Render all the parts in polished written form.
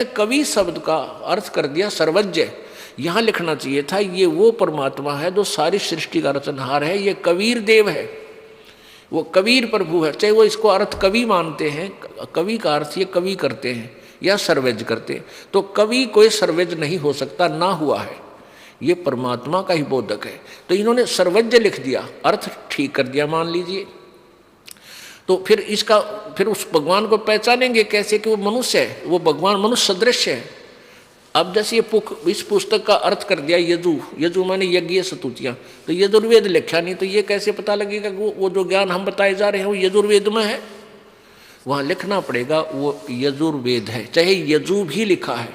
कवि शब्द का अर्थ कर दिया सर्वज्ञ। यहां लिखना चाहिए था ये वो परमात्मा है जो सारी सृष्टि का रचनहार है, ये कबीर देव है, वो कबीर प्रभु है। चाहे वो इसको अर्थ कवि मानते हैं, कवि का अर्थ ये कवि करते हैं या सर्वज्ञ करते हैं, तो कवि कोई सर्वज्ञ नहीं हो सकता, ना हुआ है, ये परमात्मा का ही बोधक है। तो इन्होंने सर्वज्ञ लिख दिया, अर्थ ठीक कर दिया मान लीजिए। तो फिर उस भगवान को पहचानेंगे कैसे कि वो मनुष्य है, वो भगवान मनुष्य सदृश है। अब जैसे इस पुस्तक का अर्थ कर दिया यजु माने यज्ञ स्तुतियां, तो यजुर्वेद लिखा नहीं, तो ये कैसे पता लगेगा कि वो जो ज्ञान हम बताए जा रहे हैं वो यजुर्वेद में है? वहां लिखना पड़ेगा वो यजुर्वेद है, चाहे यजु भी लिखा है,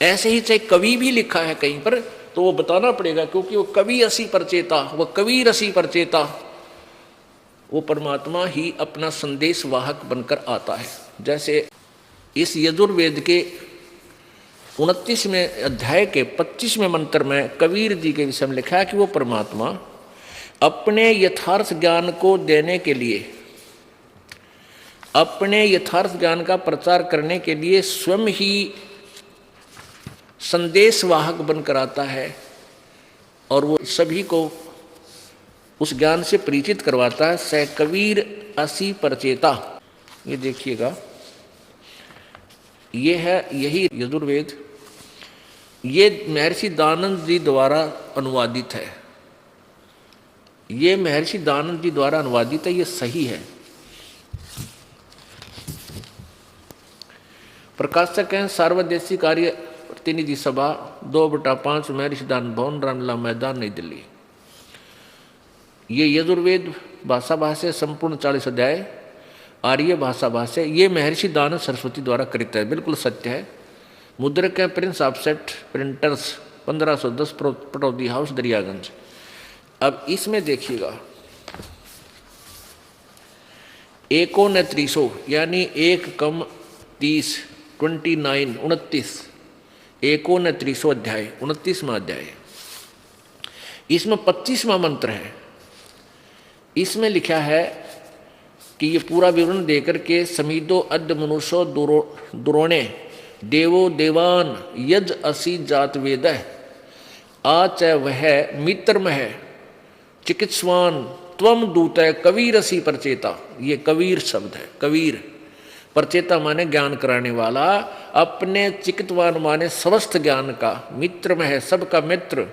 ऐसे ही चाहे कवि भी लिखा है कहीं पर, तो वो बताना पड़ेगा, क्योंकि वो कवि रसी परचेता, वो कवि रसी परचेता, वो परमात्मा ही अपना संदेश वाहक बनकर आता है। जैसे इस यजुर्वेद के 29वें अध्याय के 25वें मंत्र में कबीर जी के विषय में लिखा है कि वो परमात्मा अपने यथार्थ ज्ञान को देने के लिए, अपने यथार्थ ज्ञान का प्रचार करने के लिए स्वयं ही संदेश वाहक बनकर आता है, और वो सभी को उस ज्ञान से परिचित करवाता है। स कबीर असी परचेता, ये देखिएगा, ये है यही यजुर्वेद, ये महर्षि दानंद जी द्वारा अनुवादित है, ये महर्षि दानंद जी द्वारा अनुवादित है, ये सही है। प्रकाशक हैं सार्वदेशी कार्य प्रतिनिधि सभा 2/5 महर्षि दानंद भवन, रामलीला मैदान, नई दिल्ली। ये यजुर्वेद भाषा भाष्य संपूर्ण 40 अध्याय आर्य भाषा भाष्य, ये महर्षि दानंद सरस्वती द्वारा कृत है, बिल्कुल सत्य है। मुद्रक है Prince offset printers 1510 Pataudi house Daryaganj. अब इसमें देखिएगा 29 यानी 1 कम 30 29 29 29 अध्याय 29वां अध्याय, इसमें 25वां मंत्र है। इसमें लिखा है कि ये पूरा विवरण देकर के समीदो अद्य मनुष्यो दुरोणे देवो देवान यज असी जात वेद आच वह मित्र में है चिकित्सवान त्वम दूत कबीर असी परचेता। ये कबीर शब्द है, कबीर परचेता माने ज्ञान कराने वाला, अपने चिकित्वान माने समस्त ज्ञान का, मित्र में है सबका मित्र,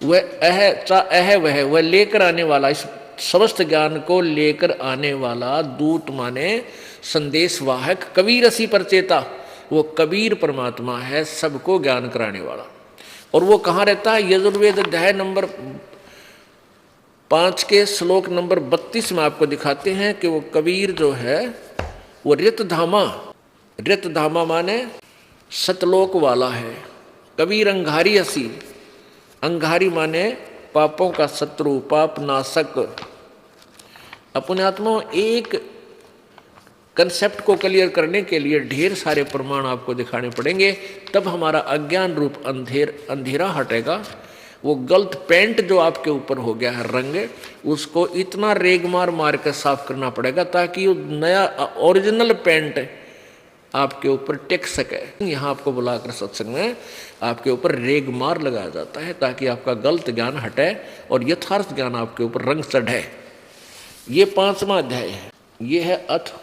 वह लेकर आने वाला, इस समस्त ज्ञान को लेकर आने वाला, दूत माने संदेश वाहक, कबीर असी परचेता, वो कबीर परमात्मा है, सबको ज्ञान कराने वाला। और वो कहाँ रहता है? यजुर्वेद अध्याय नंबर 5 के श्लोक नंबर 32 में आपको दिखाते हैं कि वो कबीर जो है वो रितधामा माने सतलोक वाला है। कबीर अंगारी असी, अंगारी माने पापों का शत्रु, पाप नाशक। अपने आत्मा एक कंसेप्ट को क्लियर करने के लिए ढेर सारे प्रमाण आपको दिखाने पड़ेंगे, तब हमारा अज्ञान रूप अंधेरा हटेगा। वो गलत पेंट जो आपके ऊपर हो गया है रंग, उसको इतना रेगमार मार कर साफ करना पड़ेगा ताकि वो नया ओरिजिनल पेंट आपके ऊपर टेक सके। यहाँ आपको बुलाकर सत्संग में आपके ऊपर रेगमार लगाया जाता है ताकि आपका गलत ज्ञान हटे और यथार्थ ज्ञान आपके ऊपर रंग चढ़े। ये 5वां अध्याय है, ये है अथ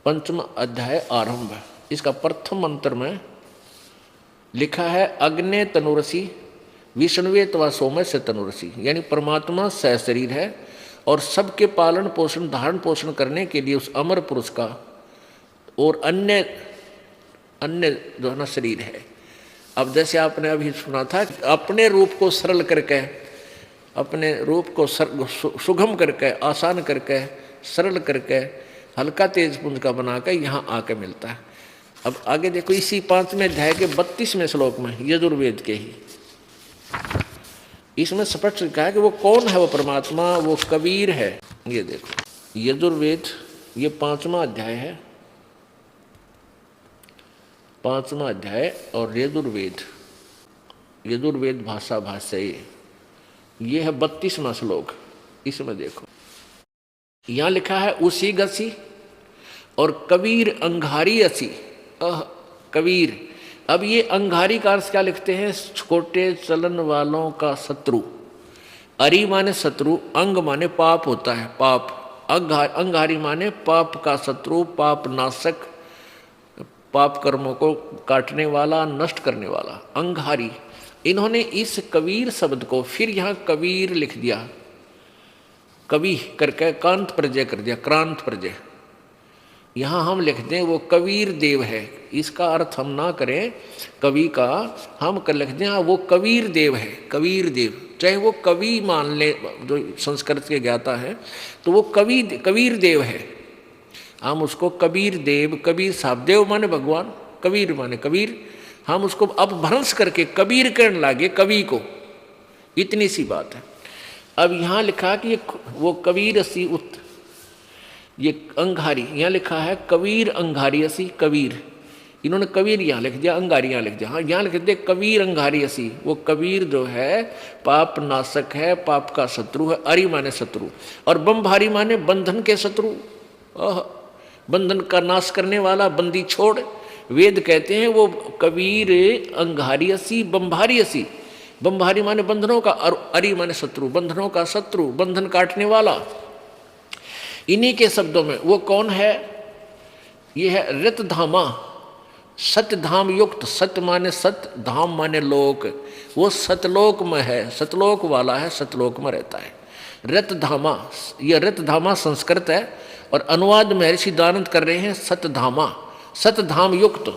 पंचम अध्याय आरंभ। इसका प्रथम मंत्र में लिखा है अग्ने तनुरसी विष्णुवे तवा सोमय से तनुरसी, यानी परमात्मा सहशरीर है और सबके पालन पोषण धारण पोषण करने के लिए उस अमर पुरुष का और अन्य जो है ना शरीर है। अब जैसे आपने अभी सुना था, अपने रूप को सरल करके, अपने रूप को सुगम करके, आसान करके, सरल करके, हल्का तेज पुंज का बना कर यहाँ आके मिलता है। अब आगे देखो इसी 5वें अध्याय के 32वें श्लोक में यजुर्वेद के ही, इसमें स्पष्ट लिखा है कि वो कौन है, वो परमात्मा, वो कबीर है। ये देखो यजुर्वेद, ये 5वां अध्याय है, 5वां अध्याय, और यजुर्वेद भाषा भाष्य ये है 32वां श्लोक। इसमें देखो यहाँ लिखा है उसी गसी और कबीर अंगारी असी, कबीर। अब ये अंगारी का अर्थ क्या लिखते हैं? छोटे चलन वालों का शत्रु। अरि माने शत्रु, अंग माने पाप होता है, पाप। अंगारी माने पाप का शत्रु, पाप नाशक, पाप कर्मों को काटने वाला, नष्ट करने वाला, अंगारी। इन्होंने इस कबीर शब्द को फिर यहाँ कबीर लिख दिया, कवि करके कांत प्रजय कर दिया, क्रांत प्रजय। यहाँ हम लिख दें वो कबीर देव है, इसका अर्थ हम ना करें कवि का, हम कर लिख दें वो कबीर देव है, कबीर देव। चाहे वो कवि मान ले, जो संस्कृत के ज्ञाता है, तो वो कबीर देव है, हम उसको कबीर देव, कबीर साहब, देव माने भगवान, कबीर माने कबीर, हम उसको अपभ्रंश करके कबीर कहने लागे कवि को। इतनी सी बात है। अब यहाँ लिखा कि वो कबीर असी उत, ये अंगारी, यहाँ लिखा है कबीर अंगारी असी, कबीर। इन्होंने कबीर यहाँ लिख दिया, अंगारी यहाँ लिख दिया। हाँ, यहाँ लिख दिया कबीर अंगारी असी। वो कबीर जो है पाप नाशक है, पाप का शत्रु है। अरि माने शत्रु, और बम्भारी माने बंधन के शत्रु, बंधन का नाश करने वाला, बंदी छोड़। वेद कहते हैं वो कबीर अंगारी असी, बम्भारी असी। बम्भारी माने बंधनों का, और अरि माने शत्रु, बंधनों का शत्रु, बंधन काटने वाला। इन्हीं के शब्दों में वो कौन है? ये है रतधामा, सत्य धाम युक्त। सत्य माने सत्य, धाम माने लोक। वो सतलोक में है, सतलोक वाला है, सतलोक में रहता है। रतधामा, यह रतधामा संस्कृत है, और अनुवाद महर्षि दानंद कर रहे हैं सतधामा, सतधाम युक्त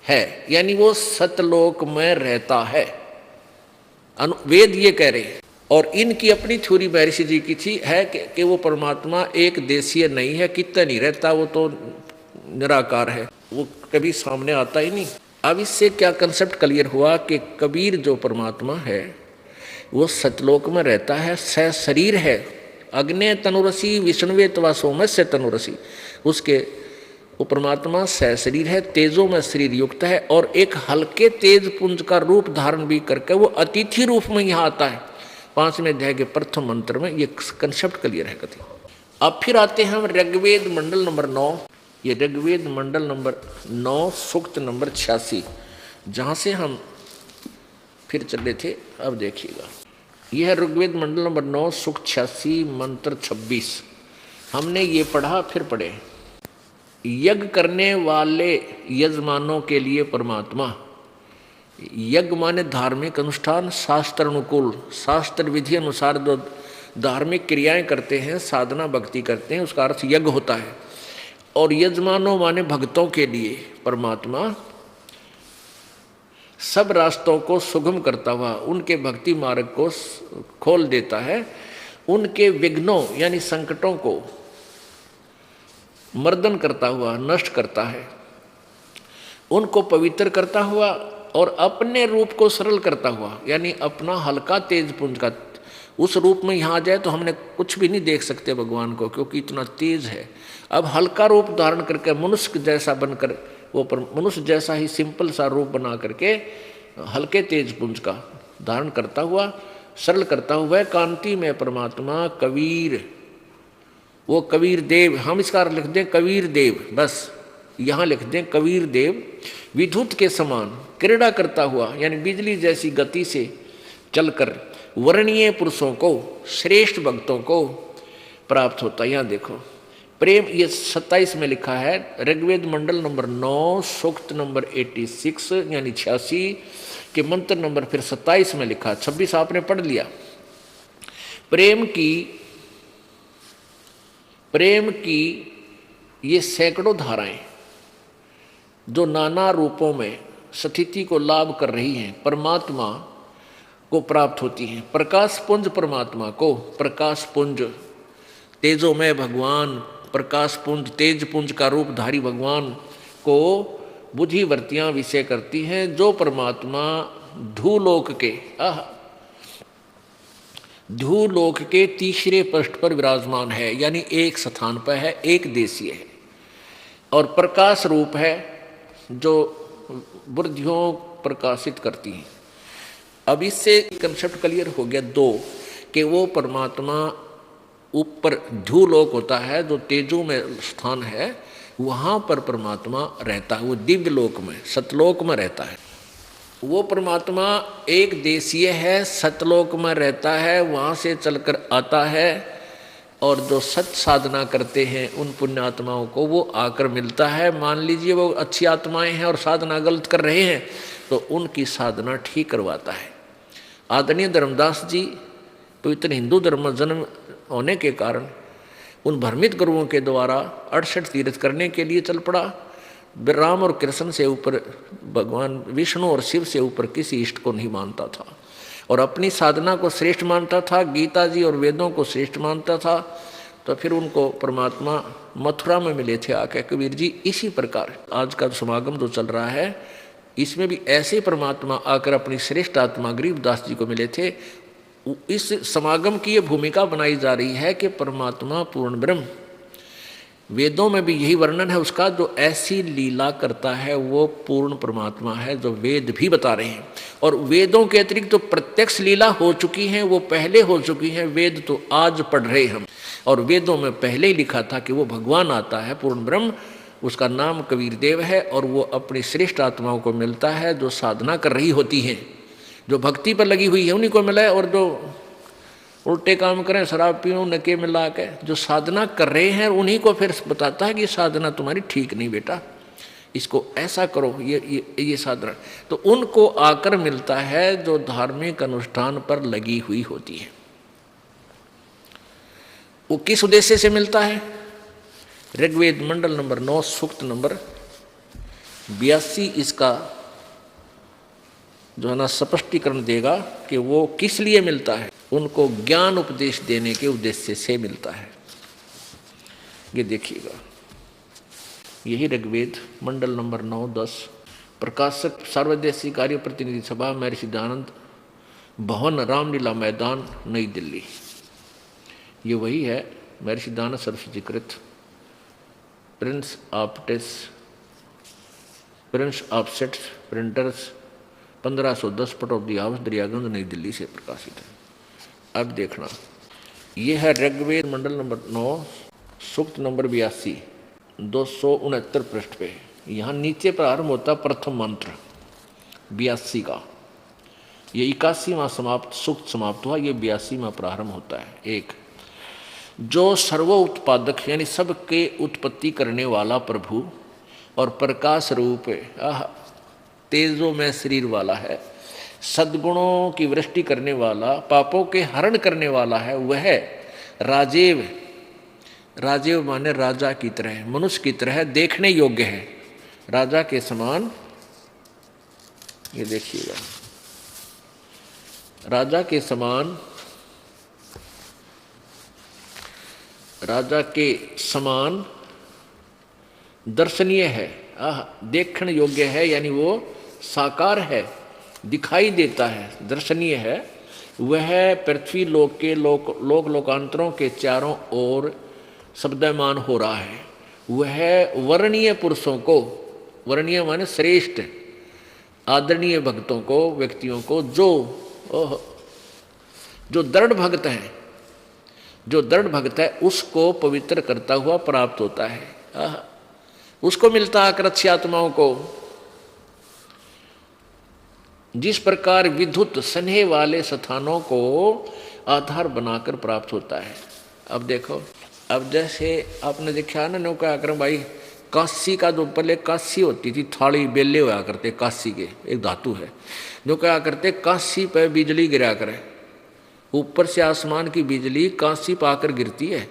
है, यानी वो सतलोक में रहता है, वेद ये कह रहे हैं। और इनकी अपनी थ्योरी महर्षि जी की थी है कि वो परमात्मा एक देशीय नहीं है, कितना नहीं रहता, वो तो निराकार है, वो कभी सामने आता ही नहीं। अब इससे क्या कंसेप्ट क्लियर हुआ कि कबीर जो परमात्मा है वो सतलोक में रहता है, शरीर है, अग्ने तनुरसी विष्णुवे तवा सोमस्य तनुरसी। उसके वो परमात्मा शरीर है, तेजों में शरीर युक्त है, और एक हल्के तेज पुंज का रूप धारण भी करके वो अतिथि रूप में यहाँ आता है। 5वें अध्याय के प्रथम मंत्र में ये कंसेप्ट क्लियर है कथी। अब फिर आते हैं हम ऋग्वेद मंडल नंबर 9। ये ऋग्वेद मंडल नंबर 9 सूक्त नंबर 86, जहाँ से हम फिर चले थे। अब देखिएगा, यह है ऋग्वेद मंडल नंबर 9 सूक्त 86 मंत्र 26। हमने ये पढ़ा, फिर पढ़े। यज्ञ करने वाले यजमानों के लिए परमात्मा, यज्ञ माने धार्मिक अनुष्ठान, शास्त्र अनुकूल, शास्त्र विधि अनुसार जो धार्मिक क्रियाएं करते हैं, साधना भक्ति करते हैं, उसका अर्थ यज्ञ होता है। और यजमानों माने भक्तों के लिए परमात्मा सब रास्तों को सुगम करता हुआ उनके भक्ति मार्ग को खोल देता है, उनके विघ्नों यानी संकटों को मर्दन करता हुआ नष्ट करता है, उनको पवित्र करता हुआ और अपने रूप को सरल करता हुआ, यानी अपना हल्का तेज पुंज का उस रूप में यहाँ आ जाए तो हमने कुछ भी नहीं देख सकते भगवान को, क्योंकि इतना तेज है। अब हल्का रूप धारण करके मनुष्य जैसा बनकर, वो मनुष्य जैसा ही सिंपल सा रूप बना करके हल्के तेज पुंज का धारण करता हुआ, सरल करता हुआ कांति में परमात्मा कबीर, वो कबीर देव। हम इसका लिख दें कबीर देव, बस यहाँ लिख दें कबीर देव। विद्युत के समान क्रीड़ा करता हुआ, यानी बिजली जैसी गति से चलकर वर्णीय पुरुषों को, श्रेष्ठ भक्तों को प्राप्त होता है। यहाँ देखो प्रेम, ये 27 में लिखा है, ऋग्वेद मंडल नंबर 9 सूक्त नंबर 86 यानी 86 के मंत्र नंबर फिर 27 में लिखा। 26 आपने पढ़ लिया। प्रेम की ये सैकड़ों धाराएं जो नाना रूपों में स्थिति को लाभ कर रही हैं, परमात्मा को प्राप्त होती हैं। प्रकाश पुंज परमात्मा को, प्रकाश पुंज तेजोमय भगवान, प्रकाश पुंज तेज पुंज का रूपधारी भगवान को बुद्धिवर्तियां विषय करती हैं, जो परमात्मा धूलोक के धूलोक के तीसरे पृष्ठ पर विराजमान है, यानी एक स्थान पर है, एक देशीय है, और प्रकाश रूप है जो बुद्धियों प्रकाशित करती हैं। अब इससे कंसेप्ट क्लियर हो गया दो, कि वो परमात्मा ऊपर धूलोक होता है जो तेजों में स्थान है, वहाँ पर परमात्मा रहता है, वो दिव्य लोक में सतलोक में रहता है। वो परमात्मा एक देशीय है, सतलोक में रहता है, वहाँ से चलकर आता है और जो सत साधना करते हैं उन पुण्यात्माओं को वो आकर मिलता है। मान लीजिए वो अच्छी आत्माएं हैं और साधना गलत कर रहे हैं तो उनकी साधना ठीक करवाता है। आदरणीय धर्मदास जी पवित्र हिंदू धर्म में जन्म होने के कारण उन भ्रमित गुरुओं के द्वारा 68 तीर्थ करने के लिए चल पड़ा। राम और कृष्ण से ऊपर भगवान विष्णु और शिव से ऊपर किसी इष्ट को नहीं मानता था और अपनी साधना को श्रेष्ठ मानता था, गीता जी और वेदों को श्रेष्ठ मानता था। तो फिर उनको परमात्मा मथुरा में मिले थे आके कबीर जी। इसी प्रकार आज का समागम जो चल रहा है इसमें भी ऐसे परमात्मा आकर अपनी श्रेष्ठ आत्मा गरीबदास जी को मिले थे। इस समागम की ये भूमिका बनाई जा रही है कि परमात्मा पूर्ण ब्रह्म, वेदों में भी यही वर्णन है उसका, जो ऐसी लीला करता है वो पूर्ण परमात्मा है, जो वेद भी बता रहे हैं। और वेदों के अतिरिक्त तो प्रत्यक्ष लीला हो चुकी हैं, वो पहले हो चुकी हैं, वेद तो आज पढ़ रहे हम। और वेदों में पहले ही लिखा था कि वो भगवान आता है पूर्ण ब्रह्म, उसका नाम कबीर देव है और वो अपनी श्रेष्ठ आत्माओं को मिलता है जो साधना कर रही होती हैं, जो भक्ति पर लगी हुई है उन्हीं को मिला है। और जो उल्टे काम करें, शराब पीऊँ नके मिला के जो साधना कर रहे हैं उन्हीं को फिर बताता है कि साधना तुम्हारी ठीक नहीं बेटा, इसको ऐसा करो, ये साधना। तो उनको आकर मिलता है जो धार्मिक अनुष्ठान पर लगी हुई होती है। वो किस उद्देश्य से मिलता है? ऋग्वेद मंडल नंबर 9 सूक्त नंबर 82 इसका जो है ना स्पष्टीकरण देगा कि वो किस लिए मिलता है। उनको ज्ञान उपदेश देने के उद्देश्य से मिलता है। ये देखिएगा, यही ऋग्वेद मंडल नंबर 9-10 प्रकाशक सर्वदेशीय कार्य प्रतिनिधि सभा महर्षि दयानंद भवन रामलीला मैदान नई दिल्ली। ये वही है महर्षि दयानंद सरस्वतीकृत प्रिंस ऑफ सेट्स प्रिंटर्स 1510 पट ऑफ द हाउस दरियागंज नई दिल्ली से प्रकाशित है। अब देखना, यह है ऋग्वेद मंडल नंबर 9 सूक्त नंबर 82 269 पृष्ठ पे। यहाँ नीचे प्रारंभ होता प्रथम मंत्र 82 का, ये 81वां समाप्त सूक्त समाप्त हुआ, ये 82वां प्रारंभ होता है। एक, जो सर्व उत्पादक यानी सबके उत्पत्ति करने वाला प्रभु और प्रकाश रूप तेजो में शरीर वाला है, सद्गुणों की वृष्टि करने वाला, पापों के हरण करने वाला है, वह राजेव, राजेव माने राजा की तरह, मनुष्य की तरह देखने योग्य है, राजा के समान। ये देखिएगा, राजा के समान, राजा के समान दर्शनीय है, देखने योग्य है, यानी वो साकार है, दिखाई देता है, दर्शनीय है। वह पृथ्वी लोक के लोकांतरों के चारों ओर शब्दमान हो रहा है। वह वर्णीय पुरुषों को, वर्णीय माने श्रेष्ठ आदरणीय भक्तों को, व्यक्तियों को, जो दृढ़ भक्त हैं, जो दृढ़ भक्त है उसको पवित्र करता हुआ प्राप्त होता है। उसको मिलता है अच्छी आत्माओं को। जिस प्रकार विद्युत स्नेह वाले स्थानों को आधार बनाकर प्राप्त होता है। अब देखो, अब जैसे आपने देखा ना, नौका आक्रम भाई, काशी का जो पहले काशी होती थी, थाली बेले हुआ करते, काशी के एक धातु है, जो क्या करते काशी पे बिजली गिरा करे, ऊपर से आसमान की बिजली काशी पर आकर गिरती है।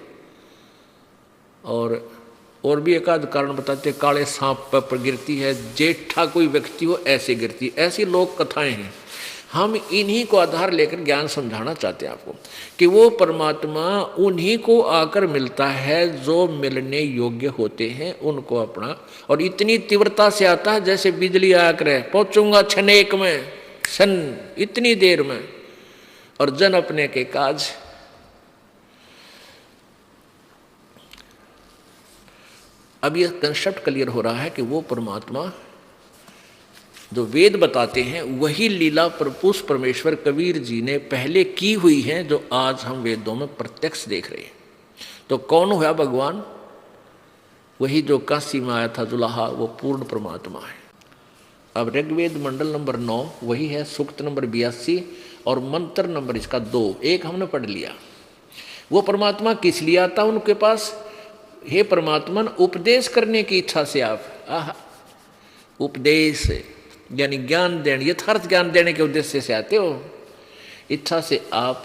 और भी एक आध कारण बताते, काले सांप पर गिरती है, जेठा कोई व्यक्ति हो ऐसे गिरती है। ऐसी लोक कथाएं हैं। हम इन्हीं को आधार लेकर ज्ञान समझाना चाहते हैं आपको कि वो परमात्मा उन्हीं को आकर मिलता है जो मिलने योग्य होते हैं, उनको अपना, और इतनी तीव्रता से आता है जैसे बिजली आकर पहुंचूंगा छनेक में, सन इतनी देर में, और जन अपने के काज। अब यह कंसेप्ट क्लियर हो रहा है कि वो परमात्मा जो वेद बताते हैं वही लीला उस परमेश्वर कबीर जी ने पहले की हुई है, जो आज हम वेदों में प्रत्यक्ष देख रहे हैं। तो कौन हुआ भगवान? वही जो काशी में आया था जुलाहा, वो पूर्ण परमात्मा है। अब ऋग्वेद मंडल नंबर 9 वही है, सूक्त नंबर 82 और मंत्र नंबर इसका 2, एक हमने पढ़ लिया। वो परमात्मा किस लिए आता उनके पास? हे परमात्मन, उपदेश करने की इच्छा से आप, उपदेश यानी ज्ञान देने, यथार्थ ज्ञान देने के उद्देश्य से आते हो। इच्छा से आप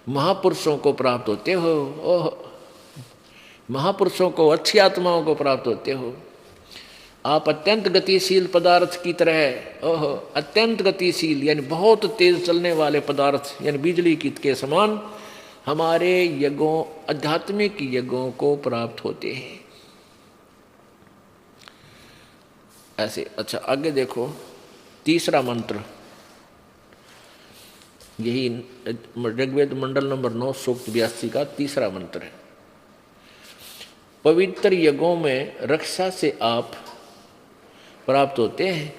महापुरुषों को प्राप्त होते हो। ओह, महापुरुषों को, अच्छी आत्माओं को प्राप्त होते हो। आप अत्यंत गतिशील पदार्थ की तरह, ओह अत्यंत गतिशील यानी बहुत तेज चलने वाले पदार्थ यानी बिजली की के समान हमारे यज्ञों, आध्यात्मिक यज्ञों को प्राप्त होते हैं। ऐसे। अच्छा आगे देखो, तीसरा मंत्र, यही ऋग्वेद मंडल नंबर 9 सूक्त 82 का तीसरा मंत्र है। पवित्र यज्ञों में रक्षा से आप प्राप्त होते हैं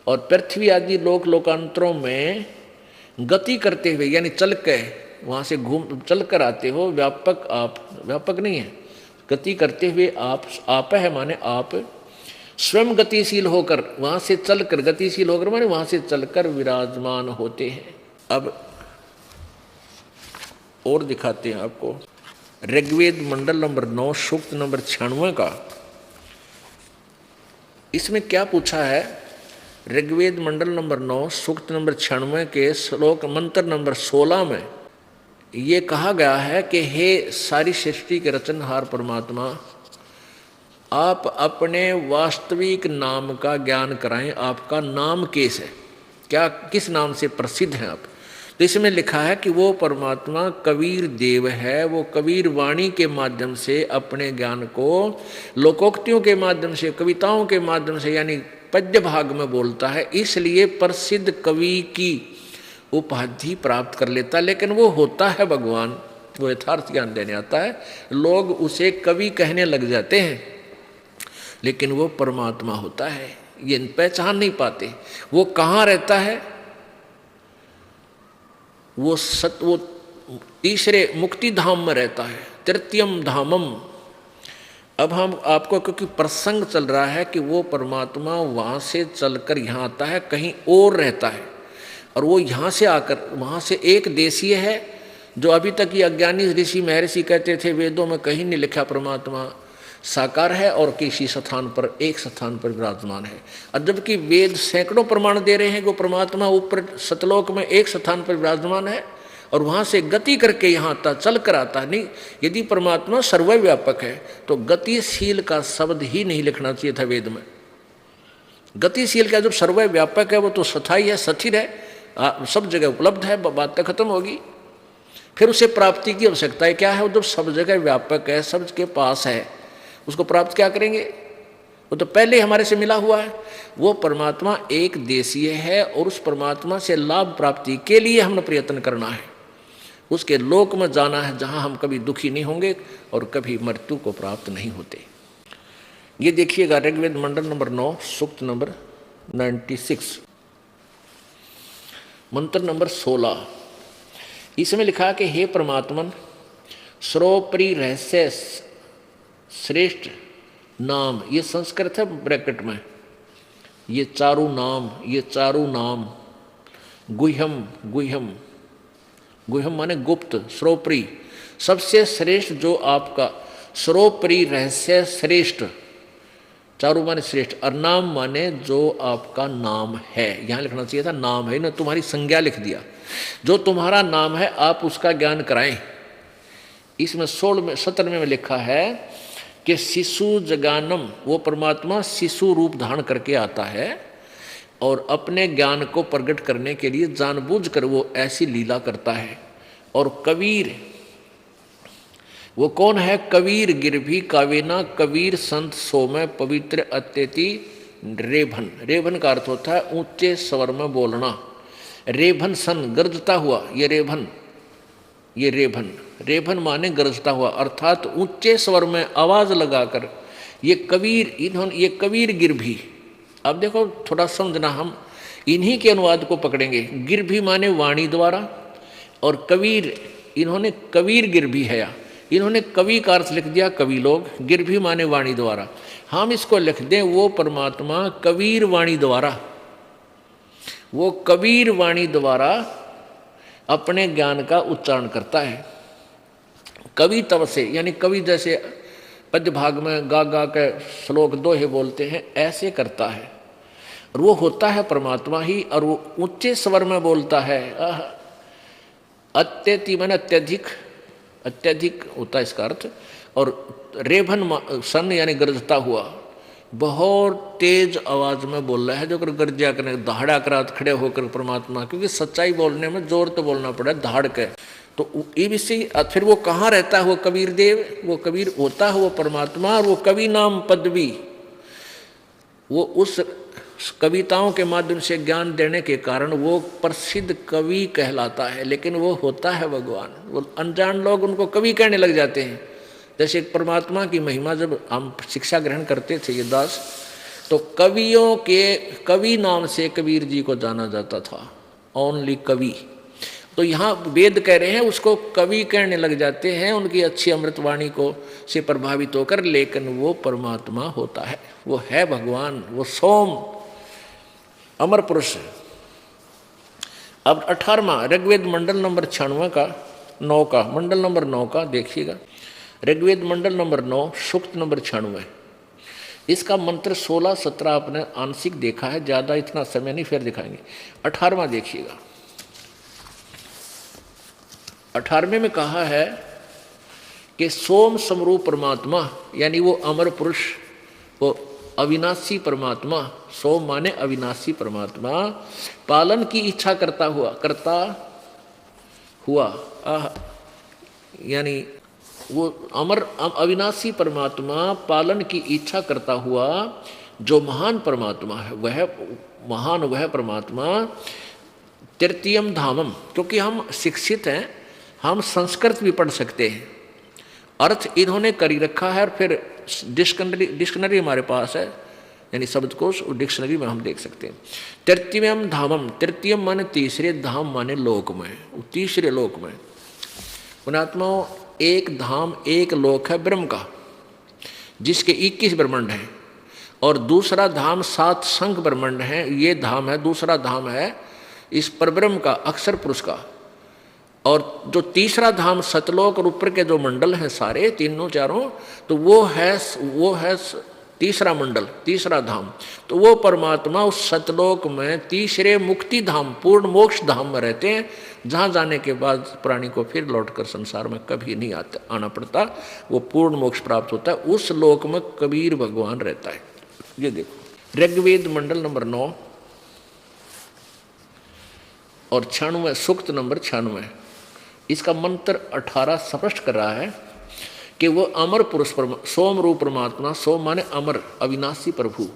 और पृथ्वी आदि लोकांतरों में गति करते हुए यानी चल के वहाँ से चल कर आते हो। व्यापक आप, व्यापक नहीं है, गति करते हुए आप है माने आप स्वयं गतिशील होकर वहाँ से चलकर, गतिशील होकर माने वहाँ से चलकर विराजमान होते हैं। अब और दिखाते हैं आपको ऋग्वेद मंडल नंबर 9 सूक्त नंबर 96 का। इसमें क्या पूछा है? ऋग्वेद मंडल नंबर 9 सूक्त नंबर 96 के श्लोक मंत्र नंबर 16 में ये कहा गया है कि हे सारी सृष्टि के रचनहार परमात्मा, आप अपने वास्तविक नाम का ज्ञान कराएं। आपका नाम कैस है, क्या किस नाम से प्रसिद्ध हैं आप? तो इसमें लिखा है कि वो परमात्मा कबीर देव है। वो कबीर वाणी के माध्यम से अपने ज्ञान को लोकोक्तियों के माध्यम से, कविताओं के माध्यम से यानी पद्य भाग में बोलता है, इसलिए प्रसिद्ध कवि की उपाधि प्राप्त कर लेता। लेकिन वो होता है भगवान, वो यथार्थ ज्ञान देने आता है। लोग उसे कवि कहने लग जाते हैं, लेकिन वो परमात्मा होता है, ये पहचान नहीं पाते। वो कहाँ रहता है? वो तीसरे मुक्ति धाम में रहता है, तृतीयम धामम। अब हम आपको, क्योंकि प्रसंग चल रहा है कि वो परमात्मा वहाँ से चलकर यहाँ आता है, कहीं और रहता है, और वो यहाँ से आकर वहाँ से एक देशीय है, जो अभी तक ये अज्ञानी ऋषि महर्षि कहते थे वेदों में कहीं नहीं लिखा परमात्मा साकार है और किसी स्थान पर, एक स्थान पर विराजमान है। और जबकि वेद सैकड़ों प्रमाण दे रहे हैं कि वो परमात्मा ऊपर सतलोक में एक स्थान पर विराजमान है और वहाँ से गति करके यहाँ आता, चल कर आता। नहीं, यदि परमात्मा सर्वव्यापक है तो गतिशील का शब्द ही नहीं लिखना चाहिए था वेद में। गतिशील का जो सर्वव्यापक है वो तो स्थायी है, स्थिर है, सब जगह उपलब्ध है, बात तो खत्म होगी। फिर उसे प्राप्ति की आवश्यकता है क्या है? वो जब सब जगह व्यापक है, सबके पास है, उसको प्राप्त क्या करेंगे? वो तो पहले हमारे से मिला हुआ है। वो परमात्मा एक देशीय है और उस परमात्मा से लाभ प्राप्ति के लिए हमने प्रयत्न करना है, उसके लोक में जाना है जहाँ हम कभी दुखी नहीं होंगे और कभी मृत्यु को प्राप्त नहीं होते। ये देखिएगा ऋग्वेद मंडल नंबर 9 सूक्त नंबर 96 मंत्र नंबर 16। इसमें लिखा कि हे परमात्मन, सर्वोपरि रहस्य श्रेष्ठ नाम, ये संस्कृत है ब्रैकेट में, ये चारू नाम, गुह्यम, गुह्यम माने गुप्त, सर्वोपरि सबसे श्रेष्ठ जो आपका, सर्वोपरि रहस्य श्रेष्ठ, चारू माने श्रेष्ठ और नाम माने जो आपका नाम है। यहाँ लिखना चाहिए था नाम है, ना तुम्हारी संज्ञा लिख दिया। जो तुम्हारा नाम है आप उसका ज्ञान कराएं। इसमें 17वें में लिखा है कि शिशु जगानम, वो परमात्मा शिशु रूप धारण करके आता है और अपने ज्ञान को प्रकट करने के लिए जानबूझकर वो ऐसी लीला करता है। और कबीर, वो कौन है? कबीर गिरभी कावेना, कबीर संत सोमय पवित्र अत्यति रेभन। रेभन का अर्थ होता है ऊंचे स्वर में बोलना। रेभन सन, गरजता हुआ, ये रेभन, ये रेभन, रेभन माने गरजता हुआ, अर्थात ऊंचे स्वर में आवाज लगाकर ये कबीर, इन्होंने ये कबीर गिरभी। अब देखो थोड़ा समझना, हम इन्हीं के अनुवाद को पकड़ेंगे। गिरभी माने वाणी द्वारा और कबीर, इन्होंने कबीर गिरभी है, इन्होंने कवि का अर्थ लिख दिया कवि लोग, गिरभी माने वाणी द्वारा। हम इसको लिख दें वो परमात्मा कबीर वाणी द्वारा, वो कबीर वाणी द्वारा अपने ज्ञान का उच्चारण करता है। कवि तब से, यानी कवि जैसे पद्य भाग में गा गा के श्लोक दोहे बोलते हैं, ऐसे करता है। और वो होता है परमात्मा ही, और वो ऊंचे स्वर में बोलता है। अत्यति मन अत्यधिक, अत्यधिक होता है इसका अर्थ। और रेभन सन यानी गरजता हुआ, बहुत तेज आवाज में बोल रहा है, जो गरजा करने दहाड़ा करात खड़े होकर परमात्मा, क्योंकि सच्चाई बोलने में जोर तो बोलना पड़ा, दहाड़ के। तो ये विषय फिर वो कहाँ रहता है वो कबीर देव, वो कबीर होता है वो परमात्मा। और वो कवि नाम पदवी, वो उस कविताओं के माध्यम से ज्ञान देने के कारण वो प्रसिद्ध कवि कहलाता है, लेकिन वो होता है भगवान। वो अनजान लोग उनको कवि कहने लग जाते हैं। जैसे परमात्मा की महिमा जब हम शिक्षा ग्रहण करते थे ये दास, तो कवियों के कवि नाम से कबीर जी को जाना जाता था, ओनली कवि। तो यहाँ वेद कह रहे हैं उसको कवि कहने लग जाते हैं, उनकी अच्छी अमृतवाणी को से प्रभावित होकर, लेकिन वो परमात्मा होता है, वो है भगवान, वो सोम अमर पुरुष। अब 18वां ऋग्वेद मंडल नंबर 96 का 9 का मंडल नंबर 9 का देखिएगा। ऋग्वेद मंडल नंबर 9 सूक्त नंबर 96। इसका मंत्र 16 17 आपने आंशिक देखा है, ज़्यादा इतना समय नहीं, फिर दिखाएंगे। 18वां देखिएगा। 18वें में कहा है कि सोम समरूप परमात्मा, यानी वो अमर पुरुष, वो अविनाशी परमात्मा, सोम माने अविनाशी परमात्मा, पालन की इच्छा करता हुआ यानी वो अमर अविनाशी परमात्मा पालन की इच्छा करता हुआ जो महान परमात्मा है, वह महान वह परमात्मा तृतीयम धामम। क्योंकि हम शिक्षित हैं, हम संस्कृत भी पढ़ सकते हैं, अर्थ इन्होंने करी रखा है। और फिर डिक्शनरी हमारे पास है, यानी शब्दकोश, और डिक्शनरी में हम देख सकते हैं। तृतीयम धामम, तृतीयम माने तीसरे, धाम माने लोक में, तीसरे लोक में। पुणात्माओं, एक धाम एक लोक है ब्रह्म का, जिसके 21 ब्रह्मांड हैं, और दूसरा धाम 7 शंख ब्रह्मांड हैं, ये धाम है, दूसरा धाम है इस परब्रह्म का, अक्षर पुरुष का। और जो तीसरा धाम सतलोक और ऊपर के जो मंडल हैं सारे तीनों चारों, तो वो है तीसरा मंडल, तीसरा धाम। तो वो परमात्मा उस सतलोक में तीसरे मुक्ति धाम, पूर्ण मोक्ष धाम में रहते हैं, जहाँ जाने के बाद प्राणी को फिर लौटकर संसार में कभी नहीं आना पड़ता, वो पूर्ण मोक्ष प्राप्त होता है। उस लोक में कबीर भगवान रहता है। ये देखो ऋग्वेद मंडल नंबर 9 और 96 सूक्त नंबर 96, इसका मंत्र 18 स्पष्ट कर रहा है कि वो अमर पुरुष सोम रूप परमात्मा, सोम माने अमर अविनाशी प्रभु,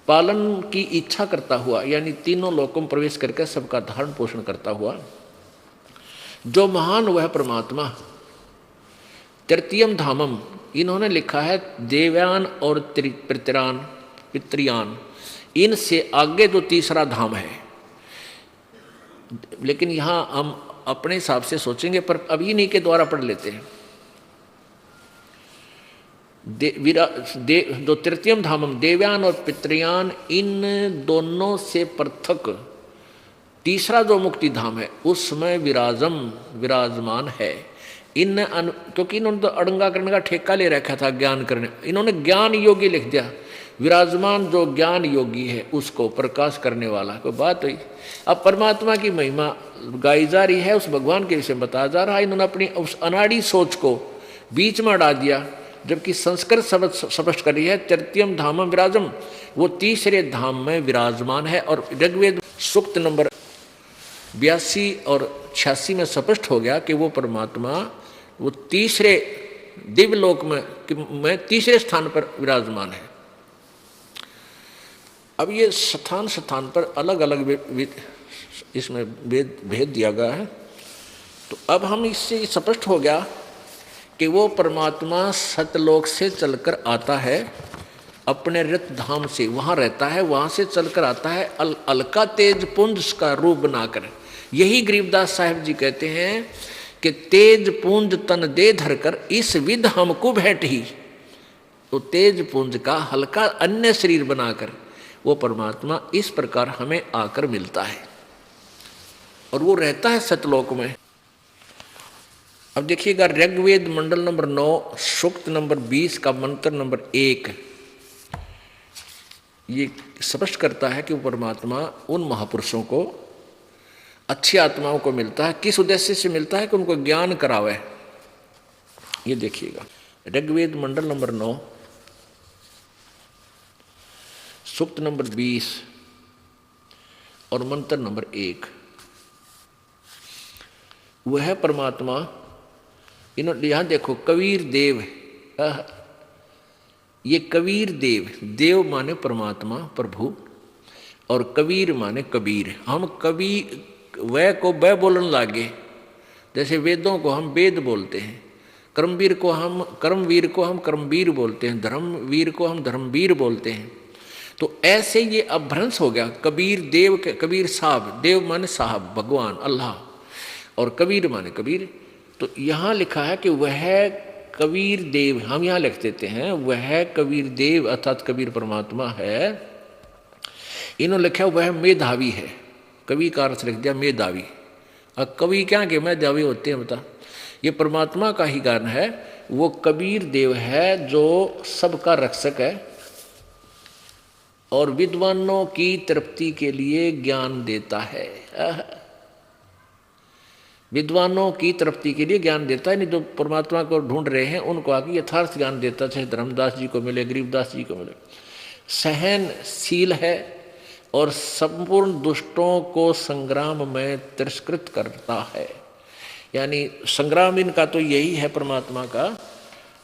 पालन की इच्छा करता हुआ, यानी तीनों लोकों में प्रवेश करके सबका धारण पोषण करता हुआ जो महान वह परमात्मा। तृतीयम धामम, इन्होंने लिखा है देवयान और पितृयान, इनसे आगे जो तीसरा धाम है। लेकिन यहाँ हम अपने हिसाब से सोचेंगे, पर अभी इन्हीं के द्वारा पढ़ लेते हैं। जो तृतीयम धामम देवयान और पितृयान, इन दोनों से पृथक तीसरा जो मुक्ति धाम है उसमें विराजमान है। क्योंकि इन्होंने तो अड़ंगा करने का ठेका ले रखा था, ज्ञान करने, इन्होंने ज्ञान योगी लिख दिया। विराजमान जो ज्ञान योगी है उसको प्रकाश करने वाला, कोई बात हुई। अब परमात्मा की महिमा गाई जा रही है, उस भगवान के विषय में बताया जा रहा है। इन्होंने अपनी उस अनाड़ी सोच को बीच में हटा दिया, जबकि संस्कृत शब्द स्पष्ट कर रही है तृतीयम धामम विराजम, वो तीसरे धाम में विराजमान है। और ऋग्वेद सूक्त नंबर 82 और 86 में स्पष्ट हो गया कि वो परमात्मा वो तीसरे दिव्य लोक में तीसरे स्थान पर विराजमान है। अब ये स्थान स्थान पर अलग अलग इसमें भेद दिया गया है। तो अब हम इससे स्पष्ट हो गया कि वो परमात्मा सतलोक से चलकर आता है, अपने रत धाम से वहाँ रहता है, वहाँ से चलकर आता है अलका तेज पुंज का रूप बनाकर। यही गरीबदास साहिब जी कहते हैं कि तेज पुंज तन दे धरकर इस विध हमको भेंट ही। तो तेज पुंज का हल्का अन्य शरीर बनाकर वो परमात्मा इस प्रकार हमें आकर मिलता है और वो रहता है सतलोक में। अब देखिएगा ऋग्वेद मंडल नंबर 9 सूक्त नंबर 20 का मंत्र नंबर 1 ये स्पष्ट करता है कि वो परमात्मा उन महापुरुषों को, अच्छी आत्माओं को मिलता है। किस उद्देश्य से मिलता है? कि उनको ज्ञान करावे। ये देखिएगा ऋग्वेद मंडल नंबर 9 सूक्त नंबर 20 और मंत्र नंबर 1। वह परमात्मा, इन्होंने यहां देखो कबीर देव, ये कबीर देव, देव माने परमात्मा प्रभु और कबीर माने कबीर। हम कबी वह को वह बोलने लागे, जैसे वेदों को हम वेद बोलते हैं, कर्मवीर को हम कर्मवीर बोलते हैं, धर्मवीर को हम धर्मवीर बोलते हैं। तो ऐसे ये अभ्रंश हो गया। कबीर देव के कबीर साहब, देव माने साहब भगवान अल्लाह और कबीर माने कबीर। तो यहाँ लिखा है कि वह कबीर देव, हम यहाँ लिख देते हैं वह कबीर देव अर्थात कबीर परमात्मा है। इन्होंने लिखा वह मेधावी है, कवि का अर्थ लिख दिया मेधावी। अब कवि क्या के मेधावी होते हैं बता? ये परमात्मा का ही गान है। वो कबीर देव है जो सबका रक्षक है और विद्वानों की तृप्ति के लिए ज्ञान देता है। विद्वानों की तृप्ति के लिए ज्ञान देता है। नहीं जो परमात्मा को ढूंढ रहे हैं उनको आगे यथार्थ ज्ञान देता, चाहे धर्मदास जी को मिले, गरीबदास जी को मिले। सहनशील है और संपूर्ण दुष्टों को संग्राम में तिरस्कृत करता है। यानी संग्राम इनका तो यही है परमात्मा का,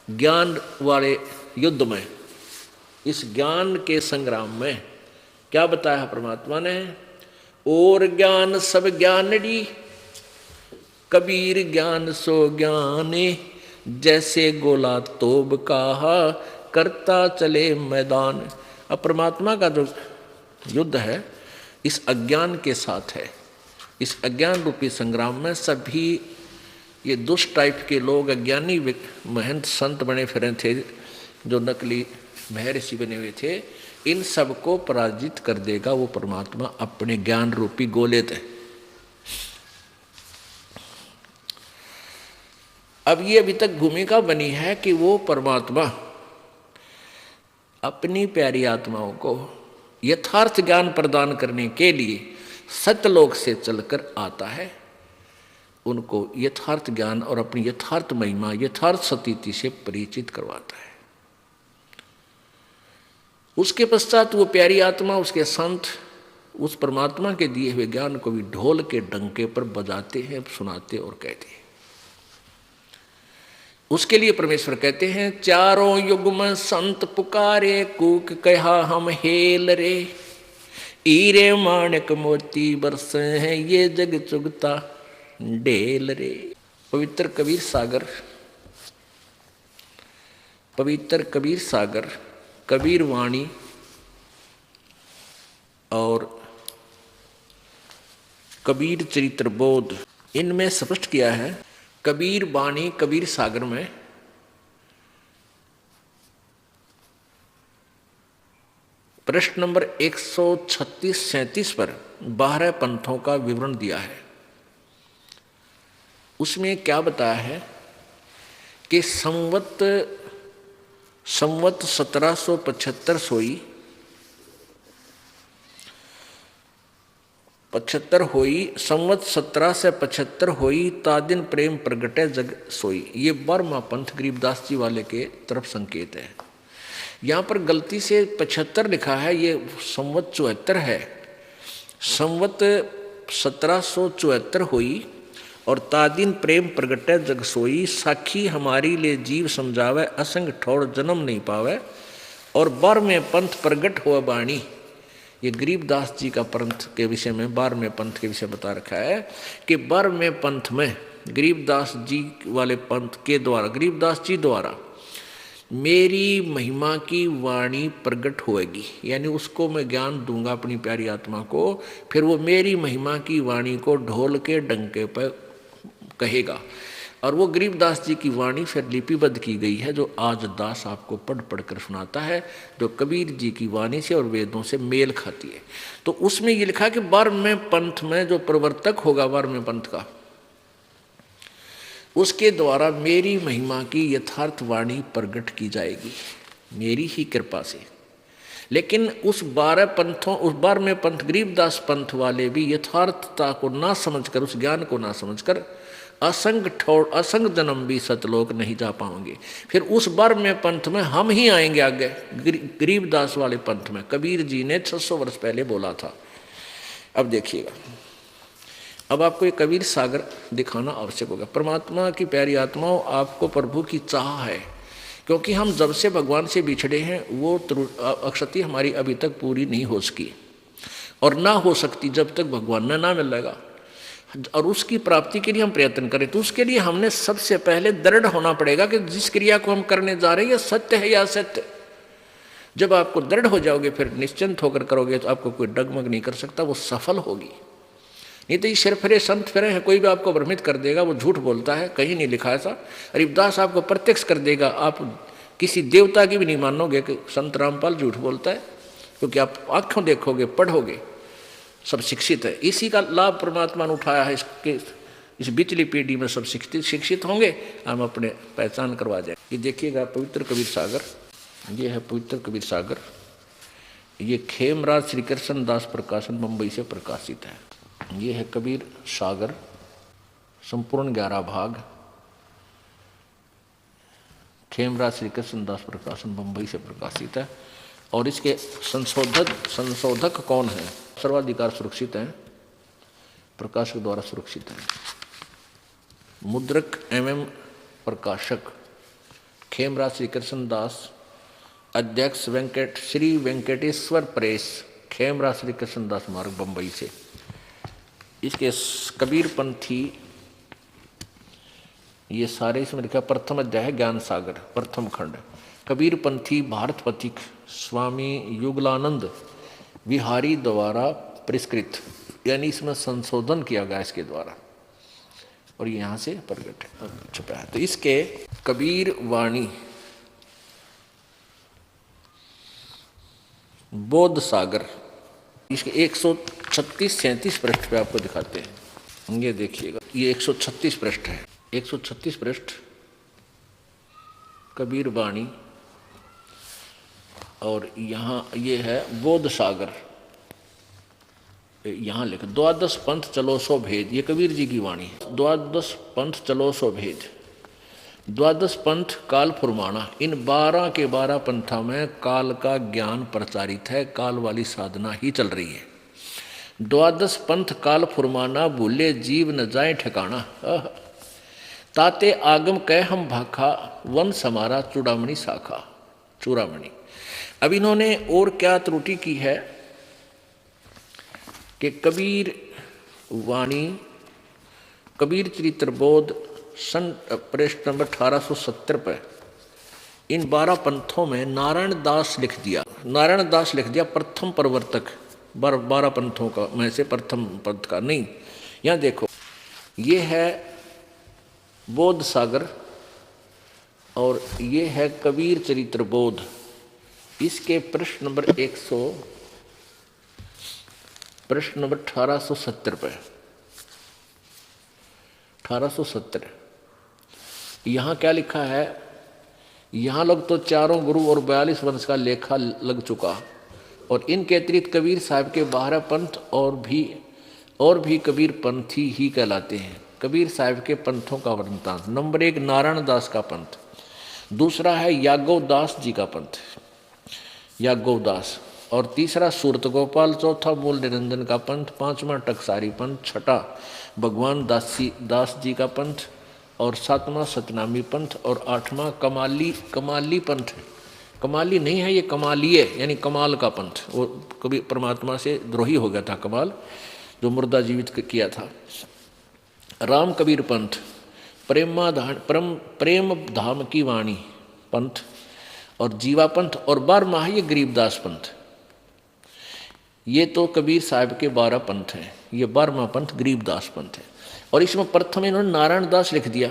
ज्ञान वाले युद्ध में, इस ज्ञान के संग्राम में क्या बताया परमात्मा ने? और ज्ञान सब ज्ञानड़ी कबीर ज्ञान सो ज्ञाने, जैसे गोला तोब कहा करता चले मैदान। अब परमात्मा का जो युद्ध है इस अज्ञान के साथ है। इस अज्ञान रूपी संग्राम में सभी ये दुष्ट टाइप के लोग, अज्ञानी महंत संत बने फिरे थे, जो नकली महर्षि बने हुए थे, इन सबको पराजित कर देगा वो परमात्मा अपने ज्ञान रूपी गोले से। अब ये अभी तक भूमिका बनी है कि वो परमात्मा अपनी प्यारी आत्माओं को यथार्थ ज्ञान प्रदान करने के लिए सतलोक से चलकर आता है, उनको यथार्थ ज्ञान और अपनी यथार्थ महिमा, यथार्थ स्थिति से परिचित करवाता है। उसके पश्चात वो प्यारी आत्मा, उसके संत उस परमात्मा के दिए हुए ज्ञान को भी ढोल के डंके पर बजाते हैं, सुनाते और कहते हैं। उसके लिए परमेश्वर कहते हैं चारों युग में संत पुकारे, कूक कहा हम हेल रे, हीरे माणिक मोती बरसे हैं ये जग चुगता ढेल रे। पवित्र कबीर सागर, पवित्र कबीर सागर, कबीर वाणी और कबीर चरित्र बोध, इनमें स्पष्ट किया है। कबीर वाणी कबीर सागर में प्रश्न नंबर 136-37 पर 12 पंथों का विवरण दिया है। उसमें क्या बताया है कि संवत 1775 सोई 75 होई, संवत 17 से 75 होई, तादिन प्रेम प्रगटे जग सोई। ये 12वां पंथ गरीबदास जी वाले के तरफ संकेत है। यहाँ पर गलती से 75 लिखा है, ये संवत 74 है। संवत 1774 हुई और तादिन प्रेम प्रगटे जग सोई, साखी हमारी ले जीव समझावे, असंग ठोड़ जन्म नहीं पावे, और 12वें पंथ प्रगट हुआ बाणी। ये गरीबदास जी का पंथ के विषय में 12वें पंथ के विषय बता रखा है कि 12वें पंथ में गरीबदास जी वाले पंथ के द्वारा, गरीबदास जी द्वारा मेरी महिमा की वाणी प्रकट होएगी। यानी उसको मैं ज्ञान दूंगा अपनी प्यारी आत्मा को, फिर वो मेरी महिमा की वाणी को ढोल के डंके पर कहेगा। और वो गरीबदास जी की वाणी फिर लिपिबद्ध की गई है, जो आज दास आपको पढ़ पढ़ कर सुनाता है, जो कबीर जी की वाणी से और वेदों से मेल खाती है। तो उसमें ये लिखा कि 12वें पंथ में जो प्रवर्तक होगा 12वें पंथ का, उसके द्वारा मेरी महिमा की यथार्थ वाणी प्रकट की जाएगी, मेरी ही कृपा से। लेकिन उस 12वें पंथ गरीबदास पंथ वाले भी यथार्थता को ना समझकर, उस ज्ञान को ना समझकर असंग जन्म भी सतलोक नहीं जा पाओगे। फिर उस 12वें पंथ में हम ही आएंगे आगे, गरीबदास वाले पंथ में। कबीर जी ने 600 वर्ष पहले बोला था। अब देखिएगा, अब आपको ये कबीर सागर दिखाना आवश्यक होगा। परमात्मा की प्यारी आत्माओं, आपको प्रभु की चाह है, क्योंकि हम जब से भगवान से बिछड़े हैं वो अक्षति हमारी अभी तक पूरी नहीं हो सकी और ना हो सकती जब तक भगवान ना मिलेगा। और उसकी प्राप्ति के लिए हम प्रयत्न करें, तो उसके लिए हमने सबसे पहले दृढ़ होना पड़ेगा कि जिस क्रिया को हम करने जा रहे हैं सत्य है या असत्य। जब आपको दृढ़ हो जाओगे, फिर निश्चिंत होकर करोगे, तो आपको कोई डगमग नहीं कर सकता, वो सफल होगी। नहीं तो ये सिर फिरे संत फिरे हैं, कोई भी आपको भ्रमित कर देगा, वो झूठ बोलता है, कहीं नहीं लिखा ऐसा। रविदास आपको प्रत्यक्ष कर देगा, आप किसी देवता की भी नहीं मानोगे कि संत रामपाल झूठ बोलता है, क्योंकि आप आंखों देखोगे, पढ़ोगे, सब शिक्षित है। इसी का लाभ परमात्मा ने उठाया है। इस बिचली पीढ़ी में सब शिक्षित होंगे, हम अपने पहचान करवा जाए। ये देखिएगा पवित्र कबीर सागर, ये है पवित्र कबीर सागर। ये खेमराज श्री कृष्ण दास प्रकाशन मुंबई से प्रकाशित है। ये है कबीर सागर, संपूर्ण 11 भाग, खेमराज श्री कृष्ण दास प्रकाशन मुंबई से प्रकाशित है। और इसके संशोधक कौन है? सर्वाधिकार सुरक्षित हैं, प्रकाशक द्वारा सुरक्षित है। मुद्रक एवं प्रकाशक खेमराज श्री कृष्ण दास, अध्यक्ष श्री वेंकटेश्वर प्रेस, खेमराज श्री कृष्ण दास मार्ग बम्बई से। इसके कबीरपंथी ये सारे इसमें लिखा। प्रथम अध्याय है ज्ञान सागर, प्रथम खंड। कबीरपंथी भारत पथिक स्वामी युगलानंद विहारी द्वारा परिष्कृत, यानी इसमें संशोधन किया गया इसके द्वारा, और यहाँ से प्रकट छुपा है। तो इसके कबीर वाणी बोध सागर, इसके 136-37 पृष्ठ पे आपको दिखाते हैं। ये देखिएगा, ये 136 पृष्ठ है, 136 पृष्ठ कबीर वाणी। और यहाँ ये है बोध सागर, यहाँ लिख 12 पंथ चलो सो भेद, ये कबीर जी की वाणी है। 12 पंथ चलो सो भेद, 12 पंथ काल फुरमाना। इन 12 के 12 पंथा में काल का ज्ञान प्रचारित है, काल वाली साधना ही चल रही है। 12 पंथ काल फुरमाना, भूले जीव न जाए ठिकाना। ताते आगम कह हम भाखा, वन समारा चूड़ामणि शाखा, चूड़ामणि। अब इन्होंने और क्या त्रुटि की है कि कबीर वाणी, कबीर चरित्र बोध सन पृष्ठ नंबर 1870 पर इन 12 पंथों में नारायण दास लिख दिया। नारायण दास लिख दिया प्रथम प्रवर्तक, 12 पंथों का में से प्रथम पंथ का नहीं। यहाँ देखो, ये है बोध सागर और ये है कबीर चरित्र बोध। इसके पृष्ठ नंबर 1870 पे, 1870 यहाँ क्या लिखा है? यहाँ लोग तो चारों गुरु और 42 वंश का लेखा लग चुका, और इनके अतिरिक्त कबीर साहब के 12 पंथ और भी कबीर पंथी ही कहलाते हैं। कबीर साहब के पंथों का वृत्तांत, नंबर 1 नारायण दास का पंथ, दूसरा है यागव दास जी का पंथ, यागव दास, और तीसरा सूरत गोपाल, चौथा मूल निरंजन का पंथ, पांचवा टकसारी पंथ, छठा भगवान दास जी का पंथ, और सातवां सतनामी पंथ, और आठवां कमाली पंथ। कमाली नहीं है ये, कमालिये यानी कमाल का पंथ। वो कभी परमात्मा से द्रोही हो गया था कमाल, जो मुर्दा जीवित किया था। राम कबीर पंथ, प्रेम धाम की वाणी पंथ, और जीवा पंथ, और 12वां ये गरीबदास पंथ। ये तो कबीर साहब के 12 पंथ हैं, ये 12वां पंथ गरीबदास पंथ है। और इसमें प्रथम इन्होंने नारायण दास लिख दिया,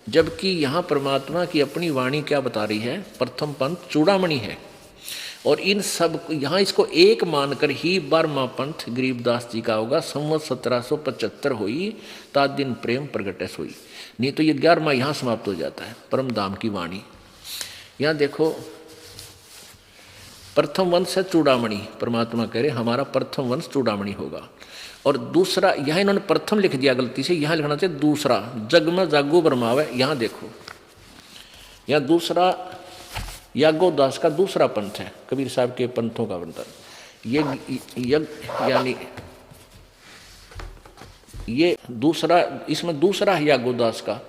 जबकि यहाँ परमात्मा की अपनी वाणी क्या बता रही है, प्रथम पंथ चूड़ामणि है। और इन सब यहाँ इसको एक मानकर ही 12वां पंथ गरीबदास जी का होगा। संवत 1775 हुई ता दिन प्रेम प्रगटस हुई, नहीं तो ये 11वां यहाँ समाप्त हो जाता है। परम धाम की वाणी यहाँ देखो, प्रथम वंश है चूड़ामणि, परमात्मा कह रहे हमारा प्रथम वंश चूड़ामणि होगा। और दूसरा यहाँ इन्होंने प्रथम लिख दिया गलती से, यहाँ लिखना चाहिए दूसरा, जग में जागो बरमावे। यहाँ देखो, यहाँ दूसरा यागोदास का दूसरा पंथ है, कबीर साहब के पंथों का वर्णन। ये यज्ञ यानी ये दूसरा, इसमें दूसरा है यागोदास का,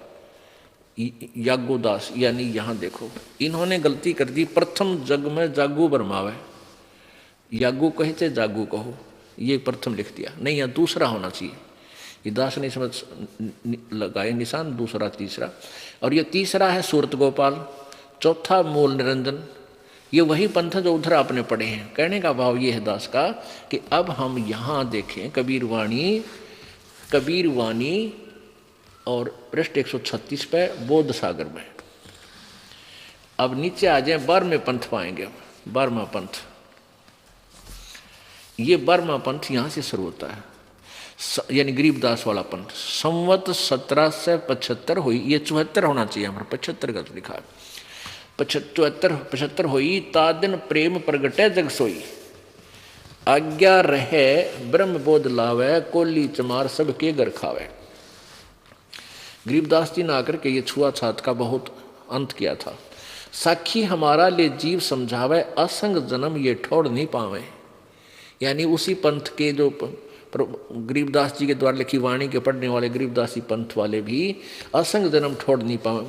यागोदास यानी यहाँ देखो इन्होंने गलती कर दी, प्रथम जग में जागू बरमावे, यागू कहे चाहे जागू कहो, ये प्रथम लिख दिया, नहीं यहाँ दूसरा होना चाहिए। ये दास ने इसमें लगाए निशान, दूसरा तीसरा। और ये तीसरा है सूरत गोपाल, चौथा मूल निरंजन। ये वही पंथ है जो उधर आपने पढ़े हैं। कहने का भाव ये है दास का कि अब हम यहाँ देखें कबीर वाणी और पृष्ठ 136 पे बोध सागर में। अब नीचे आ जाए, 12वें पंथ पाएंगे हम, 12वां पंथ। ये 12वां पंथ यहाँ से शुरू होता है, यानी गरीबदास वाला पंथ। संवत 1775 हुई, ये 74 होना चाहिए, हमारा 75 का तो लिखा है, 75 हुई ता दिन प्रेम प्रगटे जग सोई, आज्ञा रहे ब्रह्म बोध लावे, कोली चमार सबके घर खावे। गरीबदास जी ने आकर के ये छुआछात का बहुत अंत किया था। साखी हमारा ले जीव समझावे, असंग जन्म ये ठोड़ नहीं पावे। यानी उसी पंथ के जो गरीबदास जी के द्वारा लिखी वाणी के पढ़ने वाले गरीबदासी पंथ वाले भी असंग जन्म ठोड़ नहीं पावे।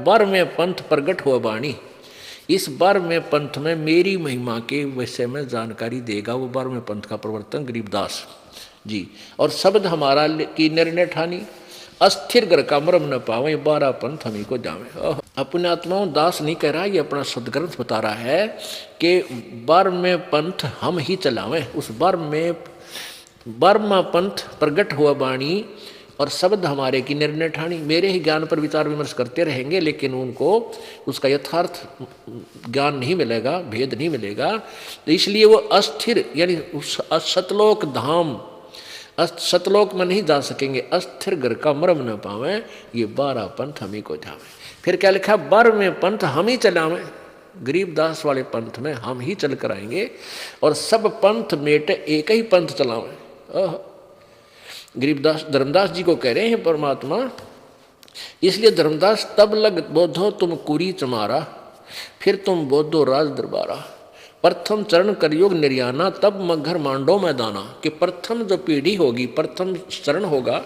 12वें पंथ प्रगट हुआ वाणी, इस 12वें पंथ में मेरी महिमा के विषय में जानकारी देगा वो 12वें पंथ का प्रवर्तन गरीबदास जी। और शब्द हमारा की निर्णय ठानी, अस्थिर घर का मरम न पावे, 12 पंथ हमी को जावे। अपने आत्माओं दास नहीं कह रहा, ये अपना सदग्रंथ बता रहा है कि 12वें पंथ हम ही चलावें। उस 12वां पंथ प्रगट हुआ वाणी और शब्द हमारे की निर्णय ठानी। मेरे ही ज्ञान पर विचार विमर्श करते रहेंगे, लेकिन उनको उसका यथार्थ ज्ञान नहीं मिलेगा, भेद नहीं मिलेगा। तो इसलिए वो अस्थिर यानी सतलोक धाम, सतलोक में नहीं जा सकेंगे, अस्थिर घर का मरम न पावे, ये 12 पंथ हम ही को जावे। फिर क्या लिखा, 12वें पंथ हम ही चलावें, गरीबदास वाले पंथ में हम ही चल कर आएंगे और सब पंथ मेटे एक ही पंथ चलावें। गरीबदास धर्मदास जी को कह रहे हैं परमात्मा, इसलिए धर्मदास तब लग बोधो तुम कुरी चमारा, फिर तुम बोधो राज दरबारा। प्रथम चरण कलयुग निर्याना, तब मगर मांडो मैदाना। कि प्रथम जो पीढ़ी होगी, प्रथम चरण होगा,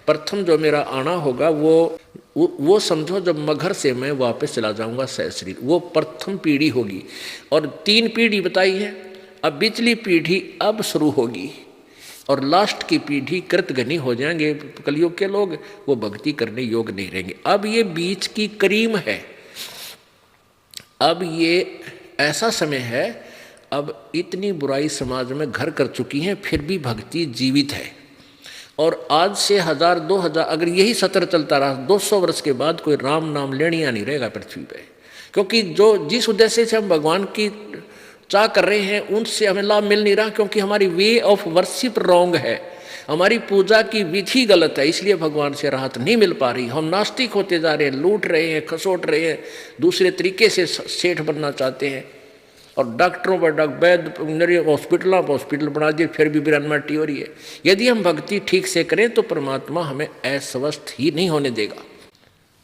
प्रथम जो मेरा आना होगा, वो समझो जब मगर से मैं वापस चला जाऊंगा सहशरीर, वो प्रथम पीढ़ी होगी। और 3 पीढ़ी बताई है, अब बिचली पीढ़ी अब शुरू होगी और लास्ट की पीढ़ी कृतघ्नी हो जाएंगे कलयुग के लोग, वो भक्ति करने योग्य नहीं रहेंगे। अब ये बीच की करीम है, अब ये ऐसा समय है, अब इतनी बुराई समाज में घर कर चुकी है, फिर भी भक्ति जीवित है। और आज से 1000 2000 अगर यही सत्र चलता रहा, 200 वर्ष के बाद कोई राम नाम लेनिया नहीं रहेगा पृथ्वी पे। क्योंकि जो जिस उद्देश्य से हम भगवान की चाह कर रहे हैं उनसे हमें लाभ मिल नहीं रहा, क्योंकि हमारी वे ऑफ वर्शिप रॉन्ग है, हमारी पूजा की विधि गलत है, इसलिए भगवान से राहत नहीं मिल पा रही। हम नास्तिक होते जा रहे हैं, लूट रहे हैं, खसोट रहे हैं, दूसरे तरीके से सेठ बनना चाहते हैं। और डॉक्टरों पर वैद्य, हॉस्पिटलों पर हॉस्पिटल बना दिए, फिर भी बिरानमाटी हो रही है। यदि हम भक्ति ठीक से करें तो परमात्मा हमें अस्वस्थ ही नहीं होने देगा।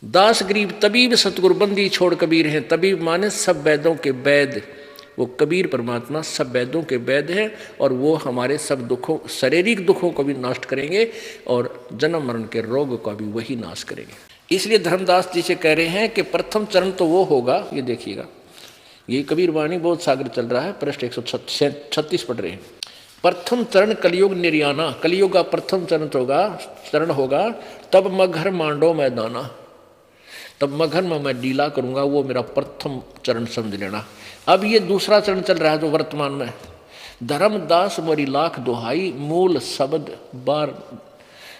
दास गरीब तबीब सतगुरु बंदी छोड़ कबीर हैं। तबीब माने सब वैद्यों के वैद्य, वो कबीर परमात्मा सब वैद्यों के वैद्य हैं और वो हमारे सब दुखों, शारीरिक दुखों को भी नाश करेंगे और जन्म मरण के रोग को भी वही नाश करेंगे। इसलिए धर्मदास जी से कह रहे हैं कि प्रथम चरण तो वो होगा, ये देखिएगा, ये कबीर वाणी बहुत सागर चल रहा है, पृष्ठ 136 पढ़ रहे हैं। प्रथम चरण कलयुग निर्याना, कलयुग का प्रथम चरण होगा, तब मगर मांडो मैदाना, तब मगर में मैं लीला करूंगा, वो मेरा प्रथम चरण समझ लेना। अब ये दूसरा चरण चल रहा है जो वर्तमान में, धर्मदास मोरी लाख दुहाई, मूल शब्द बार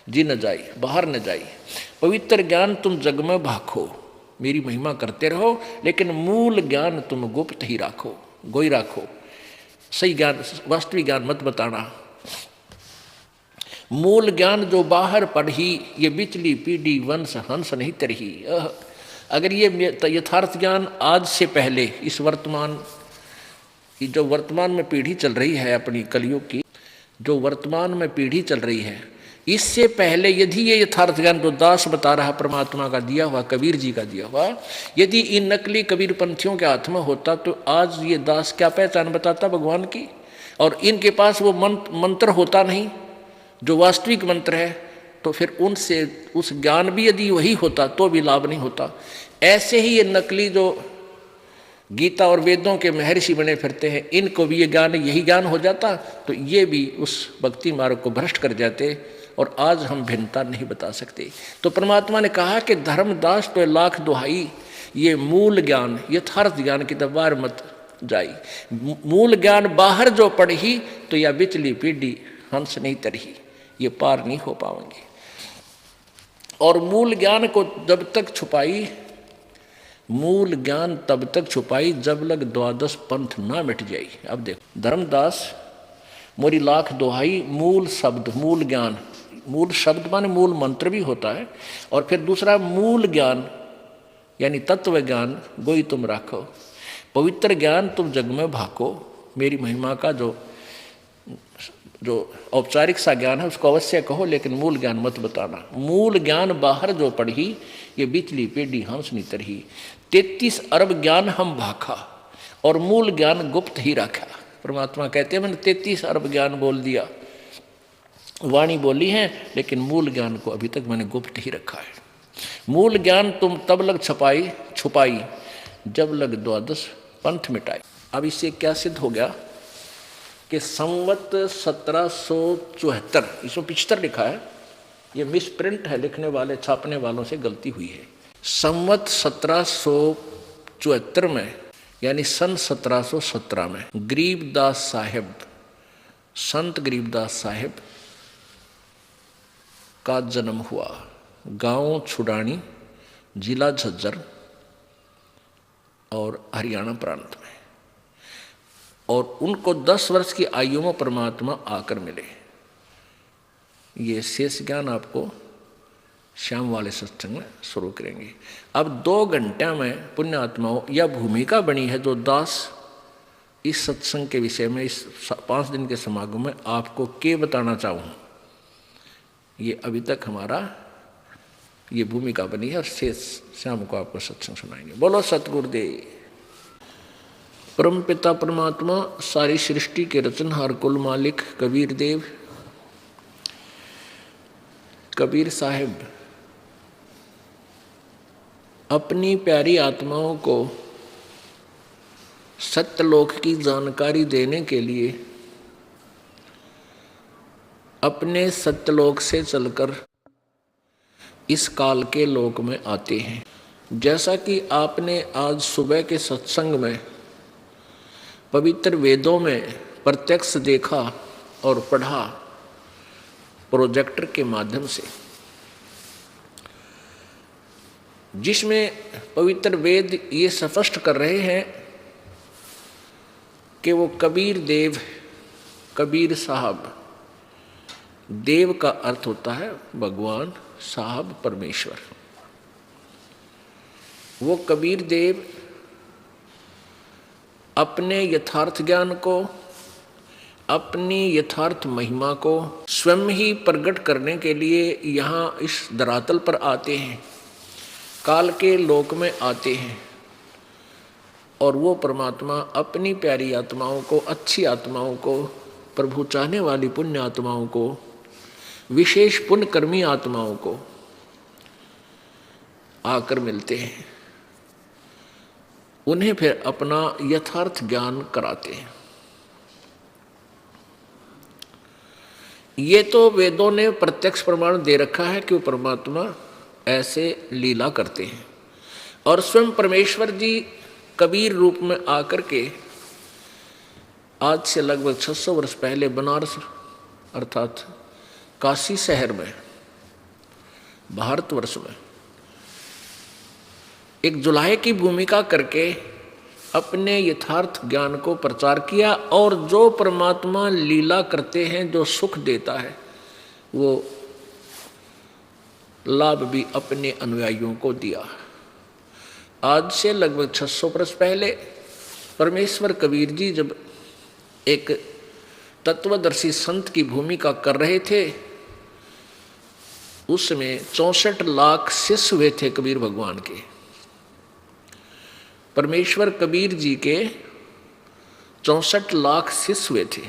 जी न जाई, बाहर न जाई। पवित्र ज्ञान तुम जग में भाखो, मेरी महिमा करते रहो, लेकिन मूल ज्ञान तुम गुप्त ही राखो, गोई राखो। सही ज्ञान, वास्तविक ज्ञान मत बताना। मूल ज्ञान जो बाहर पढ़ी, ये बिचली पीढ़ी वंश हंस नहीं तरही। अगर ये यथार्थ ज्ञान आज से पहले इस वर्तमान की जो वर्तमान में पीढ़ी चल रही है, अपनी कलयुग की जो वर्तमान में पीढ़ी चल रही है, इससे पहले यदि ये यथार्थ ज्ञान जो दास बता रहा परमात्मा का दिया हुआ, कबीर जी का दिया हुआ, यदि इन नकली कबीर पंथियों के हाथ में होता तो आज ये दास क्या पहचान बताता भगवान की। और इनके पास वो मंत्र होता नहीं जो वास्तविक मंत्र है, तो फिर उनसे उस ज्ञान भी यदि वही होता तो भी लाभ नहीं होता। ऐसे ही ये नकली जो गीता और वेदों के महर्षि बने फिरते हैं, इनको भी ये ज्ञान यही ज्ञान हो जाता तो ये भी उस भक्ति मार्ग को भ्रष्ट कर जाते, और आज हम भिन्नता नहीं बता सकते। तो परमात्मा ने कहा कि धर्मदास तो लाख दुहाई, ये मूल ज्ञान यथार्थ ज्ञान की दरबार मत जाई। मूल ज्ञान बाहर जो पढ़ी तो या बिचली पीढ़ी हंस नहीं तरही, ये पार नहीं हो पाएंगे। और मूल ज्ञान को जब तक छुपाई, मूल ज्ञान तब तक छुपाई जब लग द्वादश पंथ ना मिट जाई। अब देखो, धर्मदास मोरी लाख दुहाई, मूल शब्द, मूल ज्ञान, मूल शब्द माने मूल मंत्र भी होता है, और फिर दूसरा मूल ज्ञान यानी तत्व ज्ञान गोई तुम राखो। पवित्र ज्ञान तुम जग में भाको, मेरी महिमा का जो औपचारिक सा ज्ञान है उसको अवश्य कहो, लेकिन मूल ज्ञान मत बताना। मूल ज्ञान बाहर जो पढ़ी, ये बिचली पीढ़ी हंस नहीं तरही। 33 अरब ज्ञान हम भाखा, और मूल ज्ञान गुप्त ही रखा। परमात्मा कहते हैं मैंने 33 अरब ज्ञान बोल दिया, वाणी बोली है, लेकिन मूल ज्ञान को अभी तक मैंने गुप्त ही रखा है। मूल ज्ञान तुम तब लग छुपाई जब लग द्वादश पंथ मिटाई। अब इससे क्या सिद्ध हो गया कि संवत 1774, इसमें 75 लिखा है, ये मिसप्रिंट है, लिखने वाले छापने वालों से गलती हुई है। संवत 1774 में यानी सन 1717 में गरीबदास साहिब, संत गरीबदास साहिब का जन्म हुआ। गांव छुड़ानी, जिला झज्जर और हरियाणा प्रांत में। और उनको 10 वर्ष की आयु में परमात्मा आकर मिले। ये शेष ज्ञान आपको शाम वाले सत्संग में शुरू करेंगे। अब 2 घंटे में पुण्य आत्माओं यह भूमिका बनी है जो दास इस सत्संग के विषय में, इस 5 दिन के समागम में आपको क्या बताना चाहूँ, ये अभी तक हमारा ये भूमिका बनी है, और शेष शाम को आपको सत्संग सुनाएंगे। बोलो सतगुरुदेव। परम पिता परमात्मा, सारी सृष्टि के रचनहार, कुल मालिक कबीर देव, कबीर साहिब अपनी प्यारी आत्माओं को सत्यलोक की जानकारी देने के लिए अपने सत्यलोक से चलकर इस काल के लोक में आते हैं। जैसा कि आपने आज सुबह के सत्संग में पवित्र वेदों में प्रत्यक्ष देखा और पढ़ा प्रोजेक्टर के माध्यम से, जिसमें पवित्र वेद ये स्पष्ट कर रहे हैं कि वो कबीर देव, कबीर साहब, देव का अर्थ होता है भगवान, साहब परमेश्वर। वो कबीर देव अपने यथार्थ ज्ञान को, अपनी यथार्थ महिमा को स्वयं ही प्रकट करने के लिए यहाँ इस धरातल पर आते हैं, काल के लोक में आते हैं। और वो परमात्मा अपनी प्यारी आत्माओं को, अच्छी आत्माओं को, प्रभु चाहने वाली पुण्य आत्माओं को, विशेष पुण्यकर्मी आत्माओं को आकर मिलते हैं। उन्हें फिर अपना यथार्थ ज्ञान कराते हैं। ये तो वेदों ने प्रत्यक्ष प्रमाण दे रखा है कि वो परमात्मा ऐसे लीला करते हैं, और स्वयं परमेश्वर जी कबीर रूप में आकर के आज से लगभग 600 वर्ष पहले बनारस अर्थात काशी शहर में, भारतवर्ष में एक जुलाहे की भूमिका करके अपने यथार्थ ज्ञान को प्रचार किया, और जो परमात्मा लीला करते हैं, जो सुख देता है, वो लाभ भी अपने अनुयायियों को दिया। आज से लगभग 600 वर्ष पहले परमेश्वर कबीर जी जब एक तत्वदर्शी संत की भूमिका कर रहे थे, उसमें 64 लाख शिष्य हुए थे कबीर भगवान के। परमेश्वर कबीर जी के 64 लाख शिष्य हुए थे।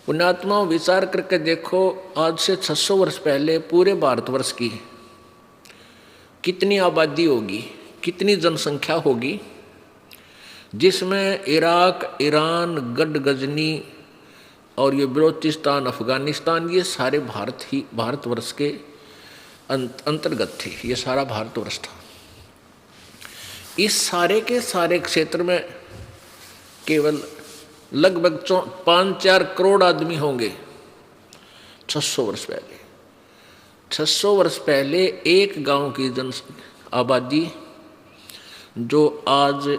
पुण्यात्मा विचार करके देखो, आज से 600 वर्ष पहले पूरे भारतवर्ष की कितनी आबादी होगी, कितनी जनसंख्या होगी, जिसमें इराक, ईरान, गढ़ गजनी और ये बलोचिस्तान, अफगानिस्तान, ये सारे भारतवर्ष के अंतर्गत थे। ये सारा भारतवर्ष था। इस सारे के सारे क्षेत्र में केवल लगभग 5-4 करोड़ आदमी होंगे 600 वर्ष पहले। 600 वर्ष पहले एक गांव की जन आबादी जो आज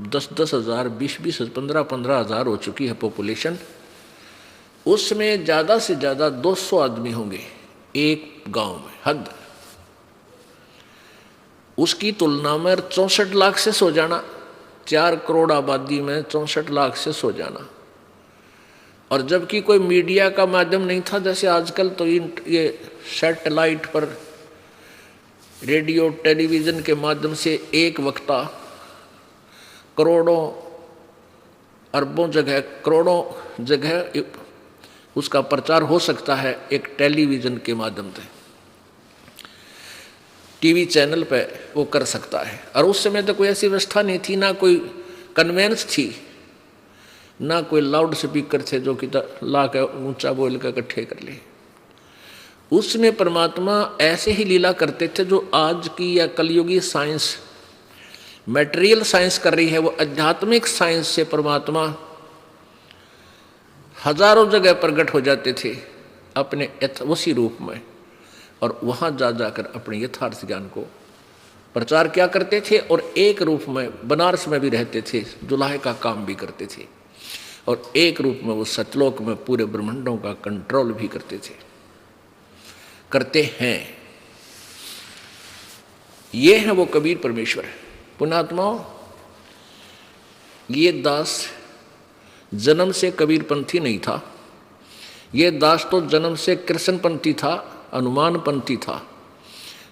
10-10 हज़ार, 20-20, 15-15 हज़ार हो चुकी है पॉपुलेशन, उसमें ज़्यादा से ज़्यादा 200 आदमी होंगे एक गांव में, हद। उसकी तुलना में 64 लाख से सो जाना, 4 करोड़ आबादी में 64 लाख से सो जाना। और जबकि कोई मीडिया का माध्यम नहीं था, जैसे आजकल तो ये सैटेलाइट पर रेडियो टेलीविज़न के माध्यम से एक वक्ता करोड़ों अरबों जगह, करोड़ों जगह उसका प्रचार हो सकता है एक टेलीविज़न के माध्यम से, टीवी चैनल पे वो कर सकता है। और उस समय तो कोई ऐसी व्यवस्था नहीं थी, ना कोई कन्वेंस थी, ना कोई लाउड स्पीकर थे जो कि ला के ऊंचा बोल कर इकट्ठे कर ले। उसमें परमात्मा ऐसे ही लीला करते थे जो आज की या कलयुगी साइंस, मैटेरियल साइंस कर रही है, वो आध्यात्मिक साइंस से परमात्मा हजारों जगह प्रकट हो जाते थे अपने उसी रूप में, और वहाँ जा जाकर अपने यथार्थ ज्ञान को प्रचार क्या करते थे। और एक रूप में बनारस में भी रहते थे, जुलाहे का काम भी करते थे, और एक रूप में वो सतलोक में पूरे ब्रह्मांडों का कंट्रोल भी करते थे, करते हैं। ये है वो कबीर परमेश्वर। पुण्यात्माओं, ये दास जन्म से कबीर पंथी नहीं था, ये दास तो जन्म से कृष्ण पंथी था, हनुमान पंथी था,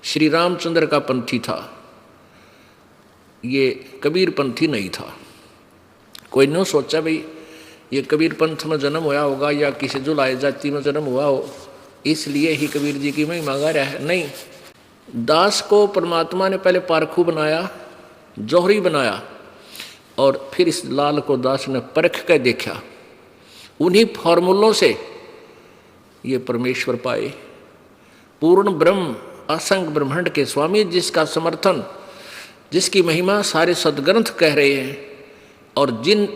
श्री रामचंद्र का पंथी था, ये कबीर पंथी नहीं था। कोई नहीं सोचा भाई ये कबीर पंथ में जन्म हुआ होगा या किसी जुलाहे जाति में जन्म हुआ हो, इसलिए ही कबीर जी की महिमा गा रहा है। नहीं, दास को परमात्मा ने पहले पारखू बनाया, जौहरी बनाया, और फिर इस लाल को दास ने परख कर देखा। उन्हीं फॉर्मूलों से ये परमेश्वर पाए, पूर्ण ब्रह्म, असंग ब्रह्मांड के स्वामी, जिसका समर्थन, जिसकी महिमा सारे सदग्रंथ कह रहे हैं। और जिन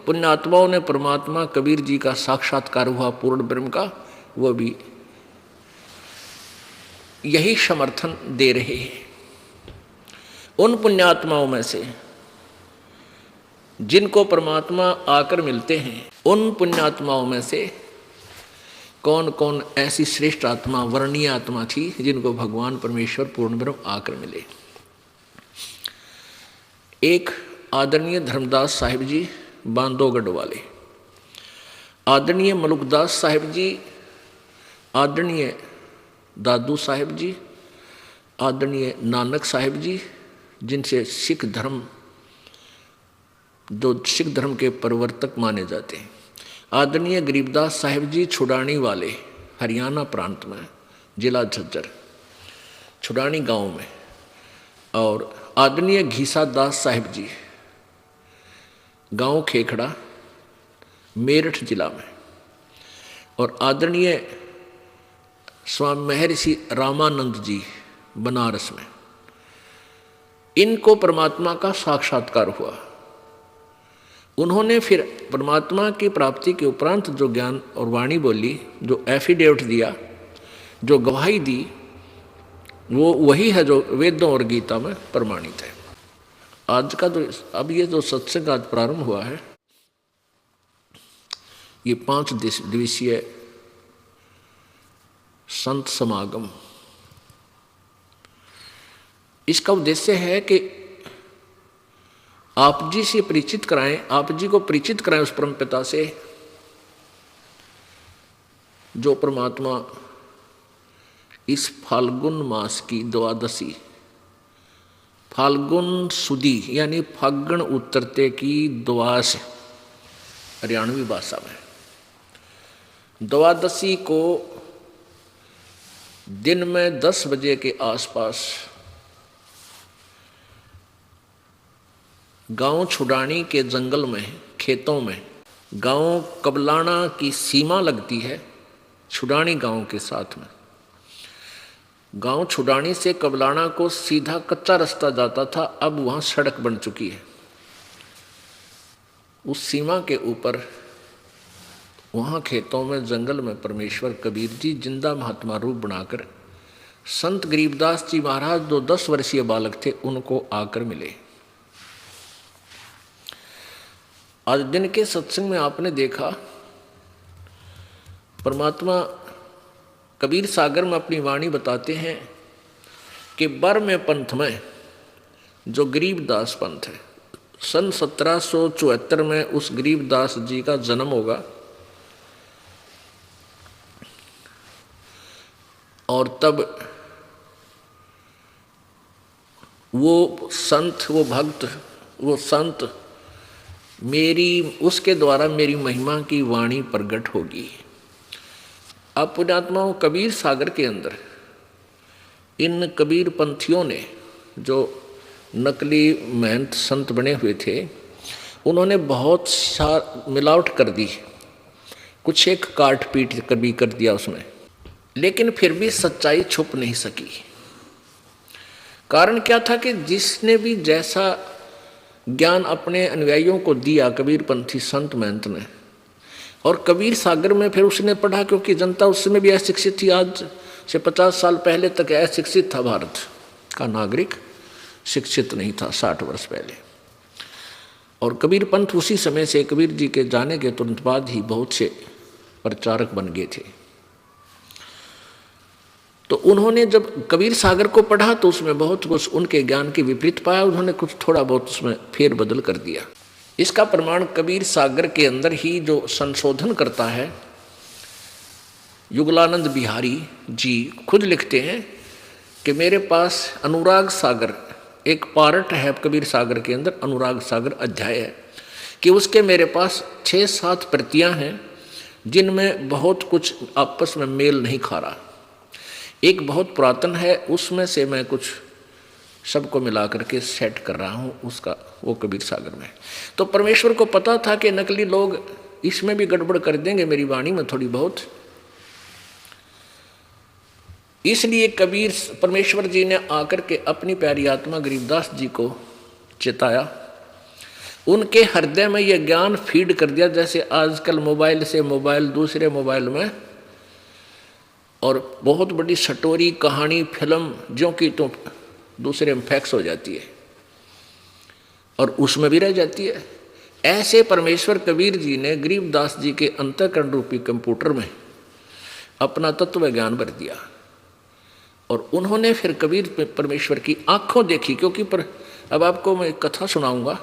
पुण्यात्माओं ने परमात्मा कबीर जी का साक्षात्कार हुआ पूर्ण ब्रह्म का, वो भी यही समर्थन दे रहे हैं। उन पुण्यात्माओं में से जिनको परमात्मा आकर मिलते हैं, उन पुण्यात्माओं में से कौन कौन ऐसी श्रेष्ठ आत्मा, वर्णीय आत्मा थी जिनको भगवान परमेश्वर पूर्ण ब्रह्म आकर मिले। एक आदरणीय धर्मदास साहिब जी बांदोगढ़ वाले, आदरणीय मलुकदास साहिब जी, आदरणीय दादू साहिब जी, आदरणीय नानक साहिब जी, जिनसे सिख धर्म, जो सिख धर्म के प्रवर्तक माने जाते हैं। आदरणीय गरीबदास साहिब जी छुड़ानी वाले, हरियाणा प्रांत में, जिला झज्जर, छुड़ानी गांव में। और आदरणीय घीसा दास साहिब जी, गांव खेखड़ा, मेरठ जिला में। और आदरणीय स्वामी महर्षि रामानंद जी, बनारस में। इनको परमात्मा का साक्षात्कार हुआ। उन्होंने फिर परमात्मा की प्राप्ति के उपरांत जो ज्ञान और वाणी बोली, जो एफिडेविट दिया, जो गवाही दी, वो वही है जो वेदों और गीता में प्रमाणित है। आज का जो अब ये जो सत्संग आज प्रारंभ हुआ है, ये 5 दिवसीय संत समागम, इसका उद्देश्य है कि आप जी से परिचित कराएं, आप जी को परिचित कराएं उस परम पिता से जो परमात्मा इस फाल्गुन मास की द्वादशी, फाल्गुन सुदी यानी फागण उतरते की द्वास हरियाणवी भाषा में, द्वादशी को दिन में 10 बजे के आसपास गांव छुडानी के जंगल में, खेतों में, गांव कबलाना की सीमा लगती है छुडानी गांव के साथ में। गांव छुडानी से कबलाना को सीधा कच्चा रास्ता जाता था, अब वहां सड़क बन चुकी है। उस सीमा के ऊपर वहाँ खेतों में, जंगल में परमेश्वर कबीर जी जिंदा महात्मा रूप बनाकर संत गरीबदास जी महाराज जो 10 वर्षीय बालक थे उनको आकर मिले। आज दिन के सत्संग में आपने देखा परमात्मा कबीर सागर में अपनी वाणी बताते हैं कि बर में पंथ में जो गरीबदास पंथ है, सन 1774 में उस गरीबदास जी का जन्म होगा और तब वो संत, वो भक्त, वो संत मेरी, उसके द्वारा मेरी महिमा की वाणी प्रकट होगी। अब पुण्यात्माओं, कबीर सागर के अंदर इन कबीर पंथियों ने जो नकली महंत संत बने हुए थे, उन्होंने बहुत मिलावट कर दी, कुछ एक काट पीट कर भी कर दिया उसमें, लेकिन फिर भी सच्चाई छुप नहीं सकी। कारण क्या था कि जिसने भी जैसा ज्ञान अपने अनुयायियों को दिया कबीर पंथी संत महंत ने, और कबीर सागर में फिर उसने पढ़ा, क्योंकि जनता उस समय भी अशिक्षित थी, आज से 50 साल पहले तक अशिक्षित था, भारत का नागरिक शिक्षित नहीं था 60 वर्ष पहले। और कबीर पंथ उसी समय से, कबीर जी के जाने के तुरंत बाद ही बहुत से प्रचारक बन गए थे। तो उन्होंने जब कबीर सागर को पढ़ा तो उसमें बहुत कुछ उनके ज्ञान के विपरीत पाया, उन्होंने कुछ थोड़ा बहुत उसमें फेर बदल कर दिया। इसका प्रमाण कबीर सागर के अंदर ही जो संशोधन करता है, युगलानंद बिहारी जी खुद लिखते हैं कि मेरे पास अनुराग सागर एक पार्ट है कबीर सागर के अंदर, अनुराग सागर अध्याय है, कि उसके मेरे पास 6-7 प्रतियां हैं जिनमें बहुत कुछ आपस में मेल नहीं खा रहा। एक बहुत पुरातन है, उसमें से मैं कुछ सबको मिला करके सेट कर रहा हूँ, उसका वो कबीर सागर में। तो परमेश्वर को पता था कि नकली लोग इसमें भी गड़बड़ कर देंगे मेरी वाणी में थोड़ी बहुत, इसलिए कबीर परमेश्वर जी ने आकर के अपनी प्यारी आत्मा गरीबदास जी को चेताया, उनके हृदय में यह ज्ञान फीड कर दिया। जैसे आजकल मोबाइल से मोबाइल, दूसरे मोबाइल में, और बहुत बड़ी स्टोरी, कहानी, फिल्म जो कि तो दूसरे में फैक्स हो जाती है और उसमें भी रह जाती है। ऐसे परमेश्वर कबीर जी ने गरीबदास जी के अंतःकरण रूपी कंप्यूटर में अपना तत्व ज्ञान भर दिया, और उन्होंने फिर कबीर परमेश्वर की आंखों देखी। क्योंकि अब आपको मैं कथा सुनाऊंगा